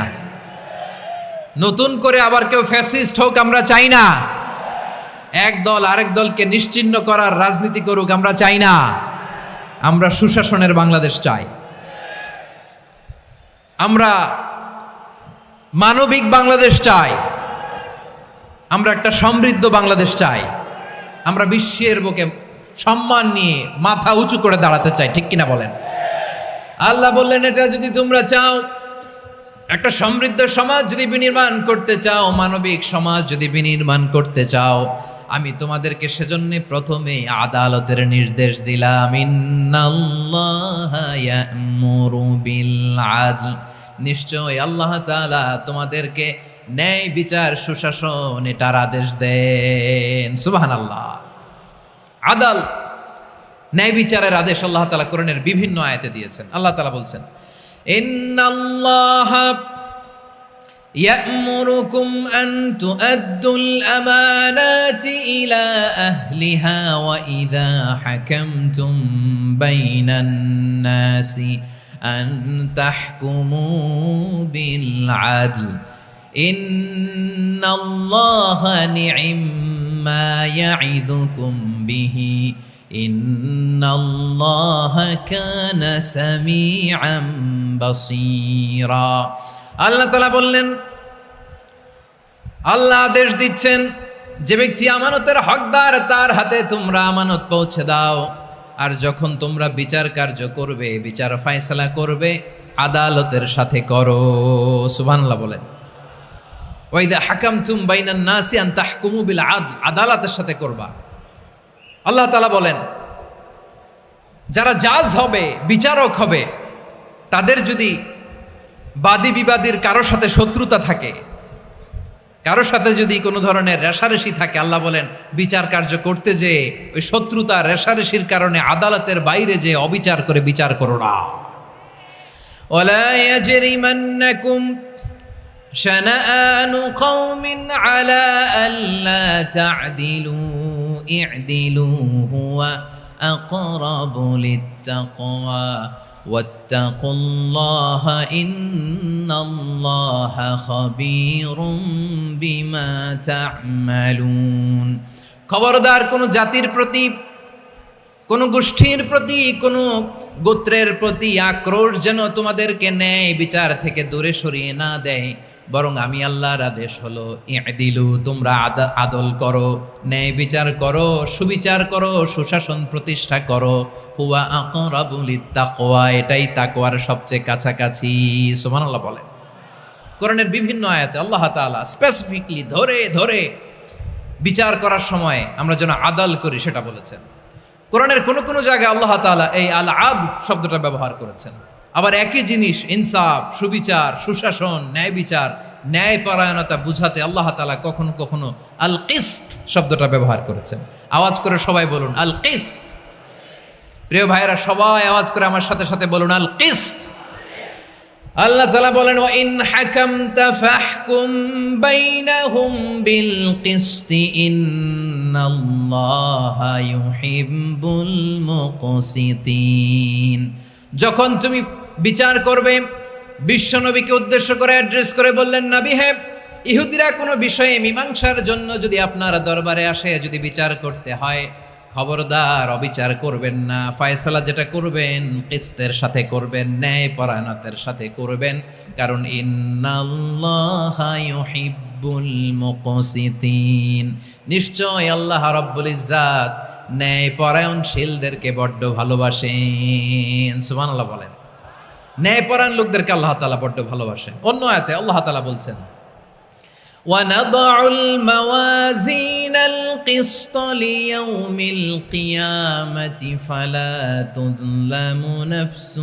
নতুন করে আবার কেউ ফ্যাসিস্ট হোক আমরা চাই না, এক দল আরেক দলকে নিশ্চিহ্ন করার রাজনীতি করুক আমরা চাই না। আমরা সুশাসনের বাংলাদেশ চাই, আমরা মানবিক বাংলাদেশ চাই, আমরা একটা সমৃদ্ধ বাংলাদেশ চাই, আমরা বিশ্বের বুকে সম্মান নিয়ে মাথা উঁচু করে দাঁড়াতে চাই, ঠিক কিনা বলেন? আল্লাহ বললেন, এটা যদি তোমরা চাও, একটা সমৃদ্ধ সমাজ যদি বিনির্মাণ করতে চাও, মানবিক সমাজ যদি বিনির্মাণ করতে চাও, আমি তোমাদেরকে সেজন্য প্রথমে আদালতের নির্দেশ দিলাম। ইন্নাল্লাহা ইয়া'মুরু বিল আদল, নিশ্চয় আল্লাহ তাআলা তোমাদেরকে ন্যায় বিচার সুশাসন এটার আদেশ দেন। সুবহানাল্লাহ। আদাল, ন্যায় বিচারের আদেশ আল্লাহ তাআলা কোরআনের বিভিন্ন আয়াতে দিয়েছেন। আল্লাহ তাআলা বলছেন, ইন্নাল্লাহা ইয়া'মুরুকুম আন তুআদ্দুল আমানাতি ইলা আহলিহা ওয়া ইযা হাকামতুম বাইনান নাসি আন তাহকুমু বিল আদল ইন্নাল্লাহা নি'ম্মা ইয়া'iযুকুম বিহি ইন্নাল্লাহা কানা সামিআন বাসীরা। আল্লাহ তাআলা বললেন, আল্লাহ আদেশ দিচ্ছেন, যে ব্যক্তি আমানতের হকদার তার হাতে তোমরা আমানত পৌঁছে দাও, আর যখন তোমরা বিচার কার্য করবে, বিচার ফয়সালা করবে, আদালতের সাথে করো। সুবহানাল্লাহ বলেন। ওয়া ইযা হাকামতুম বাইনান নাসি আন তাহকুমু বিল আদল, আদালতের সাথে করবা। আল্লাহ তাআলা বলেন, যারা জাজ হবে, বিচারক হবে, তাদের যদি বাদী বিবাদীর কারোর সাথে শত্রুতা থাকে, কারোর সাথে যদি কোনো ধরনের রেষারেষি থাকে, আল্লাহ বলেন বিচার কার্য করতে যে ওই শত্রুতা রেষারেষির কারণে আদালতের বাইরে যে অবিচার করে বিচার করো না। ওয়ালা ইয়াজরিমান্নাকুম শানাআনু কওমিন আলা আল্লা তা'দিলু ই'দিলু হুয়া আকরাবু লিত্তাকওয়া ওয়াত্তাকুল্লাহা ইন্নাল্লাহা খাবীরুম বিমা তা'মালুন। খবরদার কোন জাতির প্রতি, কোন গোষ্ঠীর প্রতি, কোন গোত্রের প্রতি আক্রোশ যেন তোমাদেরকে ন্যায় বিচার থেকে দূরে সরিয়ে না দেয়, বরং আমি আল্লাহর আদেশ হলো ই'দিলু, তোমরা আদল করো, ন্যায় বিচার করো, সুবিচার করো, সুশাসন প্রতিষ্ঠা করো। হুয়া আকরাবু লিত্তাকওয়া, এটাই তাকওয়ার সবচেয়ে কাছাকাছি। সুবহানাল্লাহ বলেন। কোরআনের বিভিন্ন আয়াতে আল্লাহ তাআলা স্পেসিফিকলি ধরে ধরে বিচার করার সময় আমরা যেন আদল করি সেটা বলেছেন। কোরআনের কোন কোন জায়গায় আল্লাহ তাআলা এই আল আদ শব্দটা ব্যবহার করেছেন। আবার একই জিনিস ইনসাফ, সুবিচার, সুশাসন, ন্যায় বিচার, ন্যায় পরায়ণতা বুঝাতে আল্লাহ তাআলা কখনো কখনো আল কিসত শব্দটা ব্যবহার করেছেন। আওয়াজ করে সবাই বলুন আল কিসত। প্রিয় ভাইয়েরা, সবাই আওয়াজ করে আমার সাথে সাথে বলুন আল কিসত। আল্লাহ তাআলা বলেন ওয়া ইন হাকামতা ফাহকুম বাইনাহুম বিল কিসতি ইন্নাল্লাহা ইউহিব্বুল মুকসিতিন। যখন তুমি বিচার করবে, বিশ্বনবীকে উদ্দেশ্য করে অ্যাড্রেস করে বললেন, নবী হে, ইহুদিরা কোনো বিষয়ে মীমাংসার জন্য যদি আপনার দরবারে আসে, যদি বিচার করতে হয়, খবরদার অবিচার করবেন না। ফয়সালা যেটা করবেন কিসতের সাথে করবেন, ন্যায় পরায়ণতার সাথে করবেন, কারণ ইন্নাল্লাহা ইউহিব্বুল মুকসিতিন, নিশ্চয় আল্লাহ রাব্বুল ইজ্জাত ন্যায় পরায়ণশীলদেরকে বড্ড ভালোবাসেন। সুবহানাল্লাহ বলেন। ন্যায় পরায়ণ লোকদেরকে আল্লাহ তাআলা বড্ড ভালোবাসেন। অন্য আয়াতে আল্লাহ তাআলা বলছেন وَنَضَعُ الْمَوَازِينَ الْقِسْطَ لِيَوْمِ الْقِيَامَةِ فَلَا تُظْلَمُ نَفْسٌ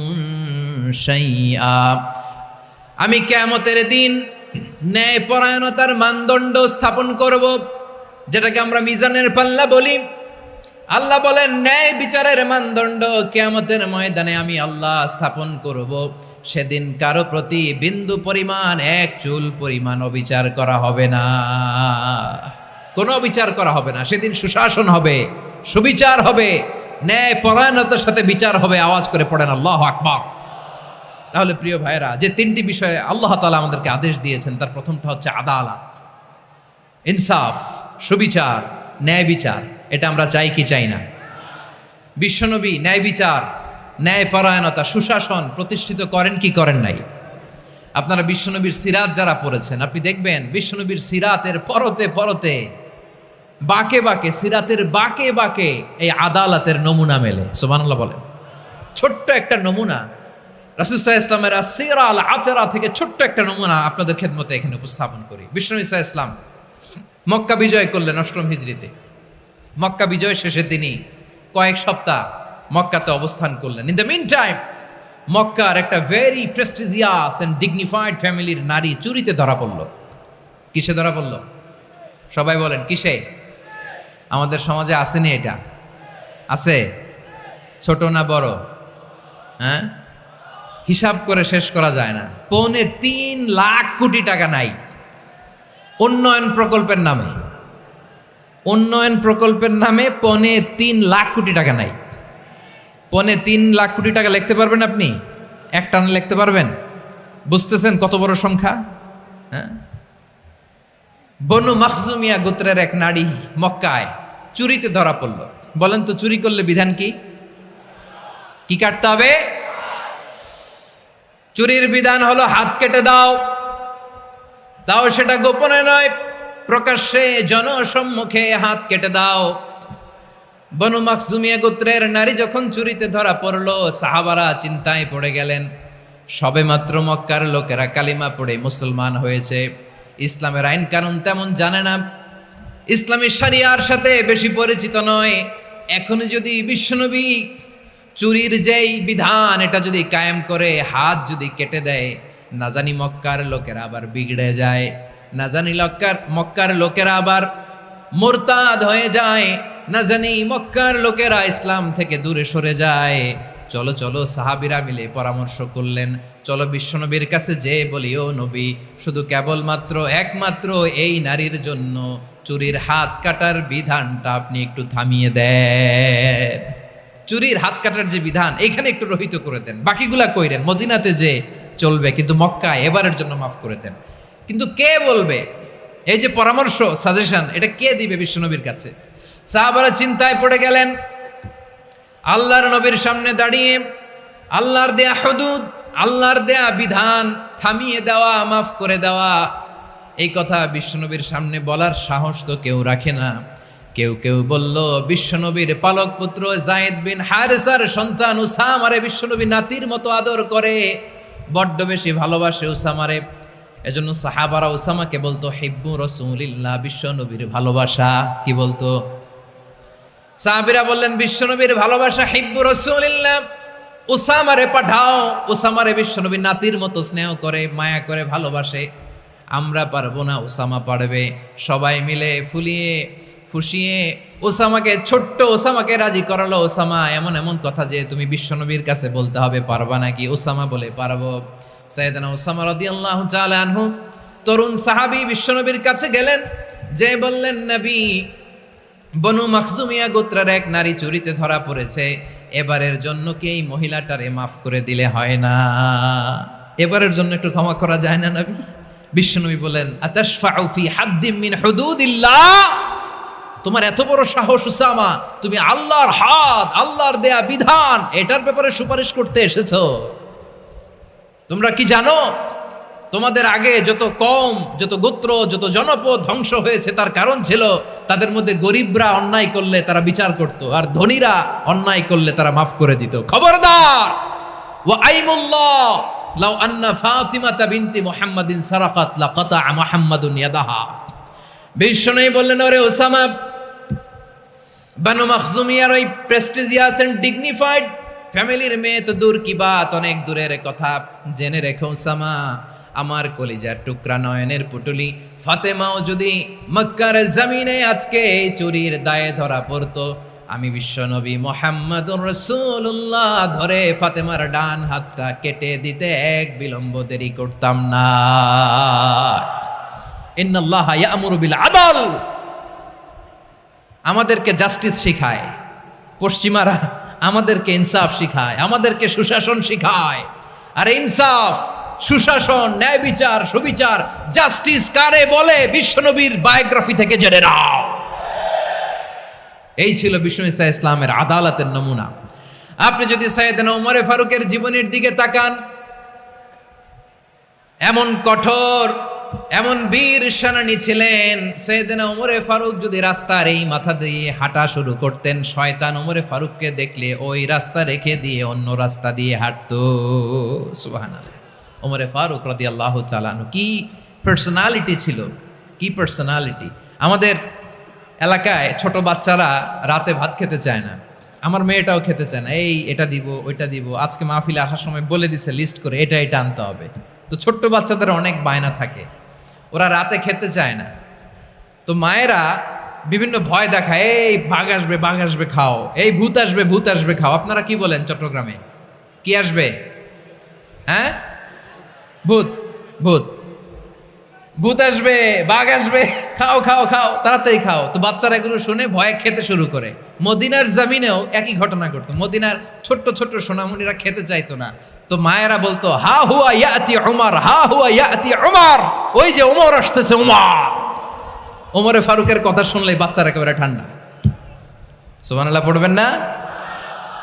شَيْئًا। আমি কিয়ামতের দিন ন্যায় পরায়ণতার মানদণ্ড স্থাপন করব, যেটাকে আমরা মিজানের পাল্লা বলি। আল্লাহ বলেন ন্যায় বিচারের মানদণ্ড কিয়ামতের ময়দানে আমি আল্লাহ স্থাপন করব। সেদিন কারো প্রতি বিন্দু পরিমাণ, এক চুল পরিমাণ অবিচার করা হবে না, কোনো অবিচার করা হবে না। সেদিন সুশাসন হবে, সুবিচার হবে, ন্যায় পরায়ণতার সাথে বিচার হবে। আওয়াজ করে পড়েন আল্লাহু আকবার। তাহলে প্রিয় ভাইরা, যে তিনটি বিষয়ে আল্লাহ তাআলা আমাদেরকে আদেশ দিয়েছেন, তার প্রথমটা হচ্ছে আদালত, ইনসাফ, সুবিচার, ন্যায় বিচার। এটা আমরা চাই কি চাই না? বিশ্বনবী ন্যায় বিচার, ন্যায় পরায়ণতা, সুশাসন প্রতিষ্ঠিত করেন কি করেন নাই? আপনারা বিশ্বনবীর সিরাত যারা পড়েছেন, আপনি দেখবেন বিশ্বনবীর সিরাতের পরতে পরতে, বাঁকে বাঁকে, সিরাতের বাঁকে বাঁকে এই আদালতের নমুনা মেলে। সুবহানাল্লাহ বলেন। ছোট্ট একটা নমুনা রাসূল সাল্লাল্লাহু আলাইহি ওয়াসাল্লামের আসিরা আল আতরা থেকে ছোট্ট একটা নমুনা আপনাদের খেদমতে এখানে উপস্থাপন করি। বিশ্বনবী সাল্লাল্লাহু আলাইহি ওয়াসাল্লাম মক্কা বিজয় করলেন ৮ম হিজরিতে। মক্কা বিজয় শেষে তিনি কয়েক সপ্তাহ মক্কাতে অবস্থান করলেন। ইন দ্য মিন টাইম মক্কার একটা ভেরি প্রেস্টিজিয়াস এন্ড ডিগনিফাইড ফ্যামিলির নারী চুরিতে ধরা পড়ল। কিসে ধরা পড়ল? সবাই বলেন কিসে? আমাদের সমাজে আসেনি এটা? আছে? ছোট না বড়? হ্যাঁ, হিসাব করে শেষ করা যায় না। ৩.৫ লাখ কোটি টাকা নাই উন্নয়ন প্রকল্পের নামে। উন্নয়ন প্রকল্পের নামে ৩.৫ লাখ কোটি টাকা নাই। ৩.৫ লাখ কোটি টাকা লিখতে পারবেন আপনি? এক টানে লিখতে পারবেন? বুঝতেছেন কত বড় সংখ্যা? হ্যাঁ, বনু মাখজুমিয়া গোত্রের এক নারী মক্কায় চুরিতে ধরা পড়ল। বলেন তো চুরি করলে বিধান কি? কি কাটতে হবে? চুরির বিধান হলো হাত কেটে দাও। তাও সেটা গোপনে নয়, প্রকাশ্যে জনসম্মুখে হাত কেটে দাও। বনু মাখজুমিয়া গোত্রের নারী যখন চুরিতে ধরা পড়ল, সাহাবারা চিন্তায় পড়ে গেলেন। সবেমাত্র মক্কার লোকেরা কালিমা পড়ে মুসলমান হয়েছে, ইসলামের আইন কানুন তেমন জানে না, ইসলামী শরিয়ার সাথে বেশি পরিচিত নয়। এখন যদি বিশ্বনবী চুরির যেই বিধান এটা যদি কায়েম করে হাত যদি কেটে দেয়, না জানি মক্কার লোকেরা আবার বিগড়ে যায়, না জানি মক্কার লোকেরা আবার মুরতাদ হয়ে যায়, না জানি মক্কার লোকেরা ইসলাম থেকে দূরে সরে যায়। চলো চলো সাহাবীরা মিলে পরামর্শ করলেন, চলো বিশ্বনবীর কাছে যে বলি, ও নবী, শুধু কেবলমাত্র একমাত্র এই নারীর জন্য চুরির হাত কাটার বিধানটা আপনি একটু থামিয়ে দেন। চুরির হাত কাটার যে বিধান এখানে একটু রহিত করে দেন, বাকিগুলা কইরেন মদিনাতে যে চলবে, কিন্তু মক্কায় এবারের জন্য মাফ করে দেন। কিন্তু কে বলবে? এই যে পরামর্শ, সাজেশন, এটা কে দিবে বিশ্বনবীর কাছে? সাহাবারা চিন্তায় পড়ে গেলেন। আল্লাহর নবীর সামনে দাঁড়িয়ে আল্লাহর দেয়া হুদুদ, আল্লাহর দেয়া বিধান থামিয়ে দেওয়া, মাফ করে দেওয়া, এই কথা বিশ্বনবীর সামনে বলার সাহস তো কেউ রাখে না। কেউ কেউ বলল, বিশ্বনবীর পালক পুত্র যায়েদ বিন হারেসার সন্তান উসামারে বিশ্বনবী নাতির মতো আদর করে, বড্ড বেশি ভালোবাসে উসামারে। এজন্য সাহাবারা উসামাকে বলতো হিব্বু রাসূলিল্লাহ, বিশ্বনবীর ভালোবাসা। কি বলতো? সাহাবীরা বললেন, বিশ্বনবীর ভালোবাসা হিব্বু রাসূলিল্লাহ, উসামারে পাঠাও। উসামারে বিশ্বনবী নাতির মতো স্নেহ করে, মায়া করে, ভালোবাসে। আমরা পারবো না, উসামা পারবে। সবাই মিলে ফুলিয়ে ফুসিয়ে ওসামাকে, ছোট্ট ওসামাকে রাজি করালো। ওসামা, এমন এমন কথা যে তুমি বিশ্বনবীর কাছে বলতে হবে, পারবা নাকি? ওসামা বলে, পারবো। সাইয়েদনা ওসামা রাদিয়াল্লাহু তাআলা আনহু তরুণ সাহাবী বিশ্বনবীর কাছে গেলেন, যে বললেন, নবী, বনু মাখজুমিয়া গোত্রের এক নারী চুরিতে ধরা পড়েছে, এবারের জন্য কি এই মহিলাটারে মাফ করে দিলে হয় না? এবারের জন্য একটু ক্ষমা করা যায় না নবী? বিশ্বনবী বলেন, আতাশফাউ ফি হাদ্দিম মিন হুদুদিল্লাহ, তোমার এত বড় সাহস উসামা, তুমি আল্লাহর হাত, আল্লাহর দেয়া বিধান, এটার ব্যাপারে সুপারিশ করতে এসেছো? তোমরা কি জানো তোমাদের আগে যত কওম, যত গোত্র, যত জনপদ ধ্বংস হয়েছে তার কারণ ছিল তাদের মধ্যে গরিবরা অন্যায় করলে তারা বিচার করত, আর ধনীরা অন্যায় করলে তারা মাফ করে দিত। খবরদার! ওয়া আইমুল্লাহ লাউ আন্না ফাতিমাতা বিনতি মুহাম্মাদিন সারাকাত লাকাতা মুহাম্মাদুন ইয়াদাহা। বিশ্বনবী বললেন, ওরে ওসামা, বানু মাখজুমিয়ার ওই প্রেস্টিজিয়াস এন্ড ডিগনিফাইড ফ্যামিলির মেয়ে তো দূর কি বাত, অনেক দূরের কথা। জেনে রেখো ওসামা, আমার কলিজার টুকরা, নয়নের পুটুলি ফাতেমাও যদি মক্কার জমিনে আজকে এই চুরির দায়ে ধরা পড়তো, আমি বিশ্বনবী মুহাম্মাদুর রাসূলুল্লাহ ধরে ফাতেমার ডান হাতটা কেটে দিতে এক বিলম্ব দেরি করতাম না। ইন্নাল্লাহা ইয়া'মুরু বিল আদল, আমাদেরকে জাস্টিস শিখায়। পশ্চিমারা আমাদেরকে ইনসাফ শিখায়, আমাদেরকে সুশাসন শিখায়। আর ইনসাফ, সুশাসন, ন্যায় বিচার, সুবিচার, জাস্টিস কারে বলে বিশ্বনবীর বায়োগ্রাফি থেকে জেনে নাও। এই ছিল বিশ্বনবী সাল্লাল্লাহু আলাইহি ইসলামের আদালতের নমুনা। আপনি যদি সাইয়েদনা ওমর ফারুকের জীবনের দিকে তাকান, এমন কঠোর, এমন বীর সেনানী ছিলেন। সাইয়েদনা ওমর ফারুক যদি রাস্তার এই মাথা দিয়ে হাঁটা শুরু করতেন, শয়তান ওমর ফারুককে দেখলে ওই রাস্তা রেখে দিয়ে অন্য রাস্তা দিয়ে হাঁটতো। সুবহানাল্লাহ। ওমর ফারুক রাদিয়াল্লাহু তাআলা আনহু কি পার্সোনালিটি ছিল, কি পার্সোনালিটি! আমাদের এলাকায় ছোট বাচ্চারা রাতে ভাত খেতে চায় না, আমার মেয়েটাও খেতে চায় না। এই এটা দিব, ওইটা দিব, আজকে মাহফিলে আসার সময় বলে দিছে লিস্ট করে, এটা এটা আনতে হবে। তো ছোট্ট বাচ্চাদের অনেক বায়না থাকে, ওরা রাতে খেতে চায় না। তো মায়েরা বিভিন্ন ভয় দেখায়, এই বাঘ আসবে, বাঘ আসবে খাও, এই ভূত আসবে, ভূত আসবে খাও। আপনারা কি বলেন চট্টগ্রামে? কি আসবে? হ্যাঁ, ভূত, ভূত, ভূত আসবে, বাঘ আসবে, খাও খাও খাও, তাড়াতাড়ি খাও। তো বাচ্চারা এগুলো শুনে ভয়ে খেতে শুরু করে। মদিনার জমিনেও একই ঘটনা ঘটতো। মদিনার ছোট্ট ছোট্ট সোনামণিরা খেতে চাইতো না। তো মায়েরা বলতো, হা হুয়া ইয়াতি উমর, হা হুয়া ইয়াতি উমর, ওই যে ওমর আসতেছে, উমর। ওমরে ফারুকের কথা শুনলে বাচ্চারা একেবারে ঠান্ডা। সুবহানাল্লাহ পড়বেন না?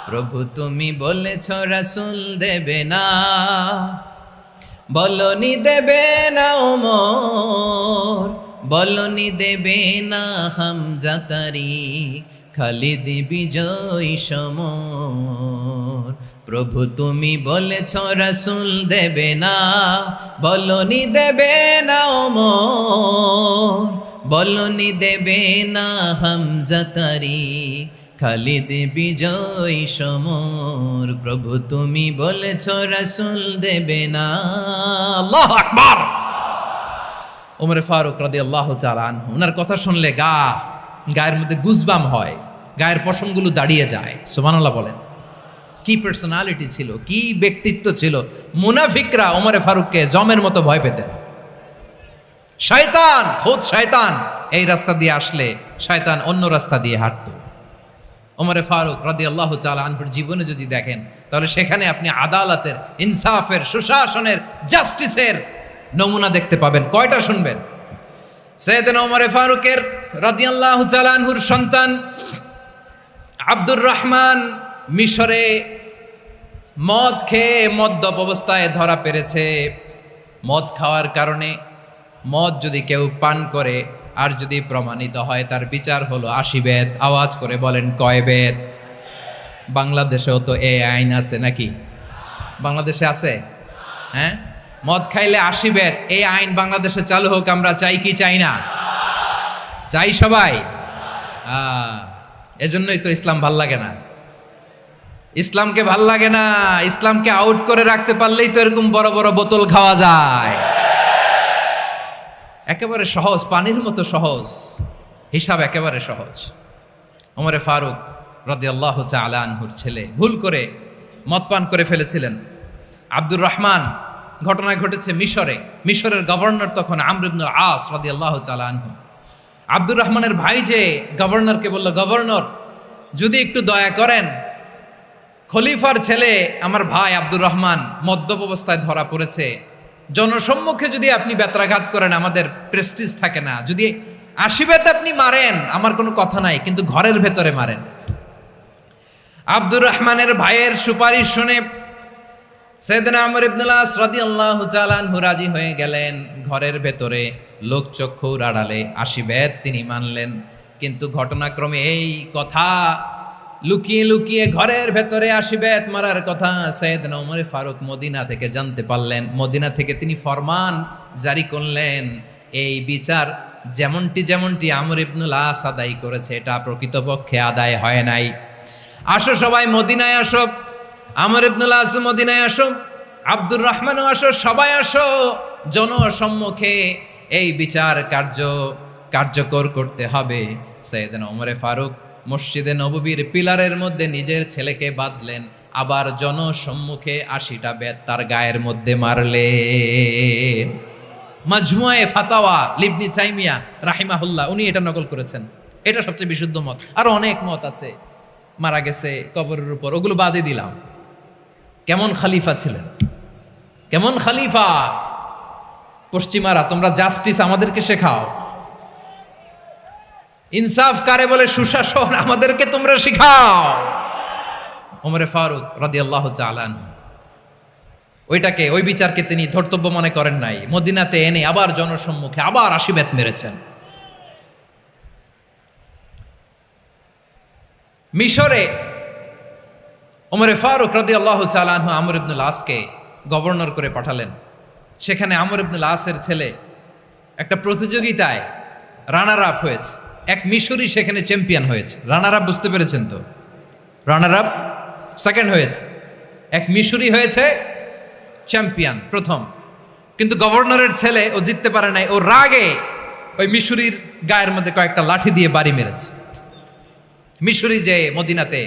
প্রভু তুমি বলেছ রাসূল দেবে না, বলনি দেবে না ওমর, বলনি দেবে না হামজা তারিক, খালিদ বিজয় সমর। প্রভু তুমি বলেছ রাসূল দেবে না, বলনি দেবে না ওমর, বলনি দেবে না হামজা তারিক, খালিদ বিজয় সমর। প্রভু তুমি বলেছ রাসূল দেবে না। আল্লাহু আকবার। ওমর ফারুক রাদিয়াল্লাহু তাআলা আনহু, ওনার কথা শুনলে গায়ের মধ্যে গুজবাম হয়, গায়ের পশমগুলো দাঁড়িয়ে যায়। সুবহানাল্লাহ বলেন। কি পার্সোনালিটি ছিল, কি ব্যক্তিত্ব ছিল। মুনাফিকরা ওমরে ফারুককে জমের মতো ভয় পেতেন। শয়তান, খোদ শয়তান এই রাস্তা দিয়ে আসলে শয়তান অন্য রাস্তা দিয়ে হাঁটত। ওমরে ফারুক রাদিয়াল্লাহু তাআলা আনহুর জীবনে যদি দেখেন, তাহলে সেখানে আপনি আদালতের, ইনসাফের, সুশাসনের, জাস্টিসের নমুনা দেখতে পাবেন। কয়টা শুনবেন? সাইয়েদনা ওমরে ফারুকের রাদিয়াল্লাহু তাআলা আনহুর সন্তান আব্দুর রহমান মিশরে মদ খেয়ে মদ্যপ অবস্থায় ধরা পড়েছে। মদ খাওয়ার কারণে, মদ যদি কেউ পান করে আর যদি প্রমাণিত হয়, তার বিচার হলো 80 বেত। আওয়াজ করে বলেন কয় বেত? বাংলাদেশেও তো এই আইন আছে নাকি? বাংলাদেশে আছে? হ্যাঁ, মদ খাইলে 80 বেত, এই আইন বাংলাদেশে চালু হোক। আমরা চাই কি চাই না? চাই সবাই। এজন্যই তো ইসলাম ভাল লাগে না। ইসলামকে ভাল লাগে না। ইসলামকে আউট করে রাখতে পারলেই তো এরকম বড় বড় বোতল খাওয়া যায়। একেবারে সহজ, পানির মতো সহজ, হিসাব একেবারে সহজ। ওমরে ফারুক রাদিয়াল্লাহু তাআলা আনহুর ছেলে ভুল করে মদ পান করে ফেলেছিলেন। আব্দুর রহমান, ঘটনা ঘটেছে মিশরে। মিশরের গভর্নর তখন আমর ইবনুল আস রাদিয়াল্লাহু তাআলা আনহু। আব্দুর রহমানের ভাই যে গভর্নরকে বলল, গভর্নর যদি একটু দয়া করেন, খলিফার ছেলে আমার ভাই আব্দুর রহমান মদ্যপ অবস্থায় ধরা পড়েছে, জনসম্মুখে যদি আপনি বেত্রাঘাত করেন আমাদের প্রেস্টিজ থাকে না, যদি 80 বেত আপনি মারেন আমার কোনো কথা নাই, কিন্তু ঘরের ভেতরে মারেন। আব্দুর রহমানের ভাইয়ের সুপারিশ শুনে সাইয়েদনা আমর ইবনুল আস রাদিয়াল্লাহু তাআলা আনহু রাজি হয়ে গেলেন। ঘরের ভেতরে লোকচক্ষুর আড়ালে 80 বেত তিনি মানলেন। কিন্তু ঘটনাক্রমে এই কথা লুকিয়ে লুকিয়ে ঘরের ভেতরে 80 বেত মারার কথা সাইয়েদনা ওমর ফারুক মদিনা থেকে জানতে পারলেন। মদিনা থেকে তিনি ফরমান জারি করলেন, এই বিচার যেমনটি আমর ইবনুল আস আদায় করেছে, এটা প্রকৃতপক্ষে আদায় হয় নাই। আসো সবাই মদিনায় আসো, আমর ইবনুল আস মদিনায় আসো, আব্দুর রহমানও আসো, সবাই আসো, জনসম্মুখে এই বিচার কার্যকর করতে হবে। সাইয়েদনা ওমর ফারুক মসজিদে নববীর পিলারের মধ্যে নিজের ছেলেকে বাঁধলেন, আবার জনসম্মুখে 80টা বেত তার গায়ের মধ্যে মারলেন। মাজমুয়ে ফাতাওয়া ইবনে তাইমিয়া রাহিমাহুল্লাহ উনি এটা নকল করেছেন। এটা সবচেয়ে বিশুদ্ধ মত। আর অনেক মত আছে, মারা গেছে কবরের উপর, ওগুলো বাদই দিলাম। কেমন খলিফা ছিলেন, কেমন খলিফা! পশ্চিমারা তোমরা জাস্টিস আমাদেরকে শেখাও, ইনসাফ কারে বলে, সুশাসন আমাদেরকে তোমরা শিখাও। ওমরে ফারুক রাদিয়াল্লাহু তাআলা আনহু ওই বিচারকে তিনি ধর্তব্য মনে করেন নাই। মদিনাতে এনে আবার জনসম্মুখে আবার 80 বেত মেরেছেন। মিশরে ওমরে ফারুক রাদিয়াল্লাহু তাআলা আনহু আমর ইবনুল আসকে গভর্নর করে পাঠালেন। সেখানে আমর ইবনুল আসের ছেলে একটা প্রতিযোগিতায় রানার আপ হয়েছে। এক মিশরি সেখানে চ্যাম্পিয়ন হয়েছে। রানার আপ বুঝতে পেরেছেন তো? রানার আপ সেকেন্ড হয়েছে, এক মিশরি হয়েছে চ্যাম্পিয়ন প্রথম। কিন্তু গভর্নরের ছেলে ও জিততে পারে নাই। ও রাগে ওই মিশরির গায়ের মধ্যে কয়েকটা লাঠি দিয়ে বাড়ি মেরেছে। মিশরি যে মদিনাতে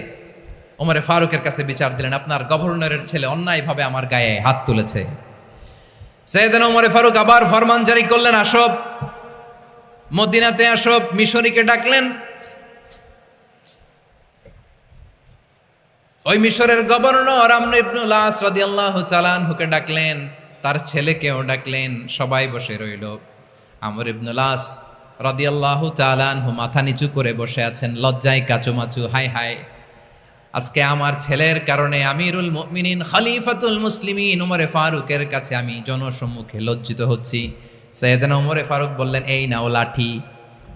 ওমরে ফারুকের কাছে বিচার দিলেন, আপনার গভর্নরের ছেলে অন্যায়ভাবে আমার গায়ে হাত তুলেছে। সাইয়েদনা ওমরে ফারুক আবার ফরমান জারি করলেন, আসব মদিনাতে আসব। মিশরীকে ডাকলেন। ওই মিশরের গভর্নর আমর ইবনুল আস রাদিয়াল্লাহু তাআলা আনহুকে ডাকলেন, তার ছেলেকেও ডাকলেন। সবাই বসে রইল। আমর ইবনুল আস রাদিয়াল্লাহু তাআলা আনহু মাথা নিচু করে বসে আছেন, লজ্জায় কাচুমাচু। হায় হায়, আজকে আমার ছেলের কারণে আমিরুল মুমিনিন খলিফাতুল মুসলিমিন ওমরে ফারুকের কাছে আমি জনসম্মুখে লজ্জিত হচ্ছি। সাইয়েদনা ওমরে ফারুক বললেন, এই নাও লাঠি,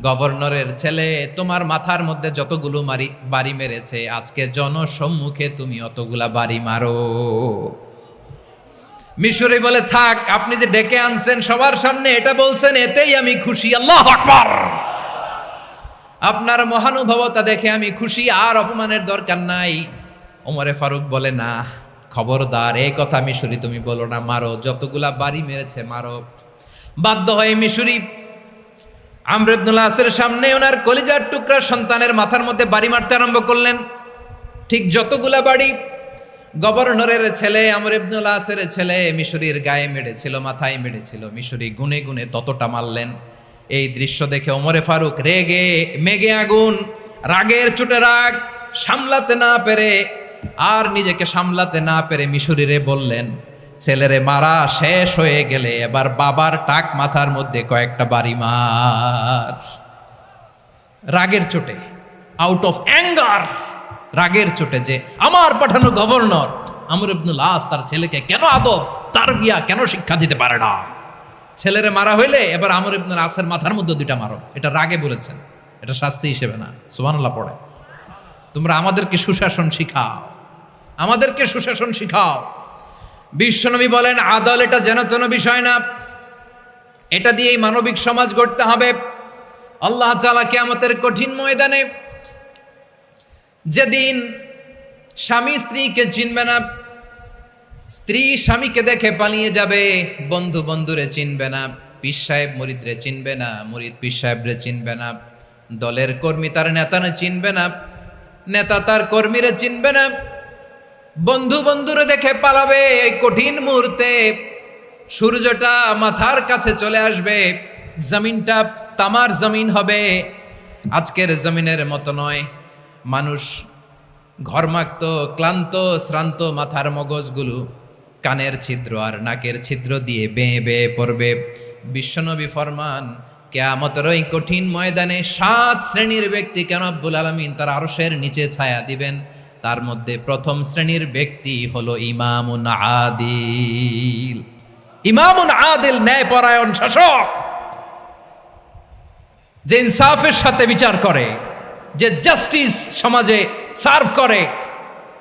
গভর্নরের ছেলে তোমার মাথার মধ্যে যতগুলো বাড়ি মেরেছে, আজকে জনসম্মুখে তুমি অতগুলা বাড়ি মারো। মিশরি বলে, থাক, আপনি যে ডেকে আনছেন সবার সামনে এটা বলছেন, এতেই আমি খুশি। আল্লাহু আকবার! আপনার মহানুভবতা দেখে আমি খুশি, আর অপমানের দরকার নাই। ওমরে ফারুক বলে, না, খবরদার, এই কথা মিশরি তুমি বলো না, মারো, যতগুলা বাড়ি মেরেছে মারো। বাধ্য হয়ে মিশরি আমর ইবনুল আসের সামনে ওনার কলিজার টুকরা সন্তানের মাথার মধ্যে বাড়ি মারতে আরম্ভ করলেন। ঠিক যতগুলা বাড়ি গভর্নরের ছেলে আমর ইবনুল আসের ছেলে মিশরীর গায়ে মেরেছিল, মাথায় মেরেছিল। মিশরী গুনে গুনে ততটা মারলেন। এই দৃশ্য দেখে ওমরে ফারুক রেগে মেগে আগুন, রাগের চোটে রাগ সামলাতে না পেরে আর নিজেকে সামলাতে না পেরে মিশরীরে বললেন, ছেলেরে মারা শেষ হয়ে গেলে এবার বাবার টাক মাথার মধ্যে কয়েকটা বাড়ি মার। রাগের চোটে, আউট অফ অ্যাঙ্গার, রাগের চোটে যে আমার পাঠানো গভর্নর আমর ইবনুল আস তার ছেলেকে কেন আদব তারবিয়া কেন শিক্ষা দিতে পারে না। ছেলেরে মারা হইলে এবার আমর ইবনুল আসের মাথার মধ্যে দুইটা মারো। এটা রাগে বলেছেন, এটা শাস্তি হিসেবে না। সুবহানাল্লাহ পড়ে। তোমরা আমাদেরকে সুশাসন শিখাও, আমাদেরকে সুশাসন শিখাও। বিশ্বনবী বলেন আদল এটা যেন তেন বিষয় না, এটা দিয়েই মানবিক সমাজ গড়তে হবে। আল্লাহ তাআলা কিয়ামতের কঠিন ময়দানে যেদিন স্বামী স্ত্রীকে চিনবে না, স্ত্রী স্বামীকে দেখে পালিয়ে যাবে, বন্ধু বন্ধুরে চিনবে না, পীর সাহেব মুরিদরে চিনবে না, মুরিদ পীর সাহেবরে চিনবে না, দলের কর্মী তার নেতারে চিনবে না, নেতা তার কর্মীরে চিনবে না, বন্ধু বন্ধুরে দেখে পালাবে। এই কঠিন মুহূর্তে সূর্যটা মাথার কাছে চলে আসবে, জমিনটা তামার জমিন হবে, আজকের জমিনের মতো নয়। মানুষ ঘর্মাক্ত ক্লান্ত শ্রান্ত মাথার মগজগুলো কানের ছিদ্র আর নাকের ছিদ্র দিয়ে বেয়ে বেয়ে পড়বে। বিশ্বনবী ফরমান কিয়ামতের ওই কঠিন ময়দানে 7 শ্রেণীর ব্যক্তিকে রব্বুল আলামিন তার আরশের নিচে ছায়া দিবেন। তার মধ্যে প্রথম শ্রেণীর ব্যক্তি হলো ইমামুন আদিল। ইমামুন আদিল, ন্যায়পরায়ণ শাসক, যে ইনসাফের সাথে বিচার করে, যে জাস্টিস সমাজে সার্ভ করে,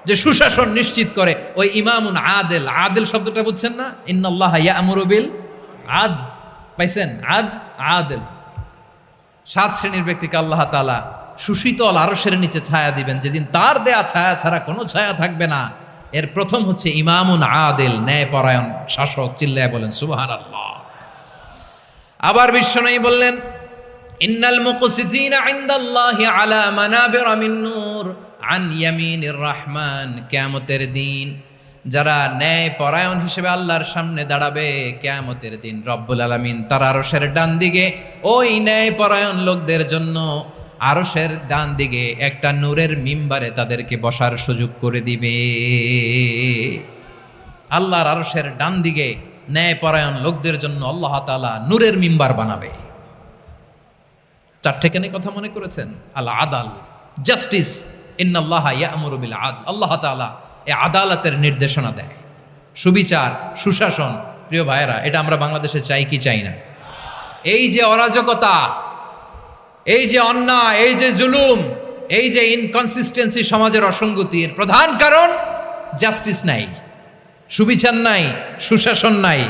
যে সুশাসন নিশ্চিত করে, ওই ইমামুন আদিল। আদিল শব্দটা বুঝছেন না? ইন্নাল্লাহা ইয়া'মুরু বিল আদল, পাইছেন? আদিল। 7 শ্রেণীর ব্যক্তিকে আল্লাহ তাআলা সুশীতল আরশের নিচে ছায়া দিবেন, যেদিন তার দেয়া ছায়া ছাড়া কোনো ছায়া থাকবে না। এর প্রথম হচ্ছে ইমামুন আদিল, ন্যায়পরায়ণ শাসক। চিল্লায় বলেন সুবহানাল্লাহ। আবার বিশ্বনবী বললেন ইন্নাল মুকসিতিনা ইনদাল্লাহি আলা মানাবিরা মিন নূর আন ইয়ামিনির রহমান। কিয়ামতের দিন যারা ন্যায়পরায়ণ হিসেবে আল্লাহর সামনে দাঁড়াবে, কিয়ামতের দিন রব্বুল আলামিন তার আরশের ডান দিকে ওই ন্যায়পরায়ণ লোকদের জন্য আরশের ডান দিকে একটা নূরের মিম্বারে তাদেরকে বসার সুযোগ করে দিবে। আল্লাহর আরশের ডান দিকে ন্যায়পরায়ণ লোকদের জন্য আল্লাহ তাআলা নূরের মিম্বার বানাবে। 4টে কেন কথা মনে করেছেন? আল আদাল, জাস্টিস। ইন্নাল্লাহা ইয়া'মুরু বিল আদল। আল্লাহ তাআলা এই আদালতের নির্দেশনা দেয়, সুবিচার, সুশাসন। প্রিয় ভাইয়েরা, এটা আমরা বাংলাদেশে চাই কি চাই না? এই যে অরাজকতা, এই যে অন্যায়, এই যে জুলুম, এই যে ইনকনসিস্টেন্সি সমাজের অসঙ্গতির প্রধান কারণ জাস্টিস নাই, সুবিচার নাই, সুশাসন নাই।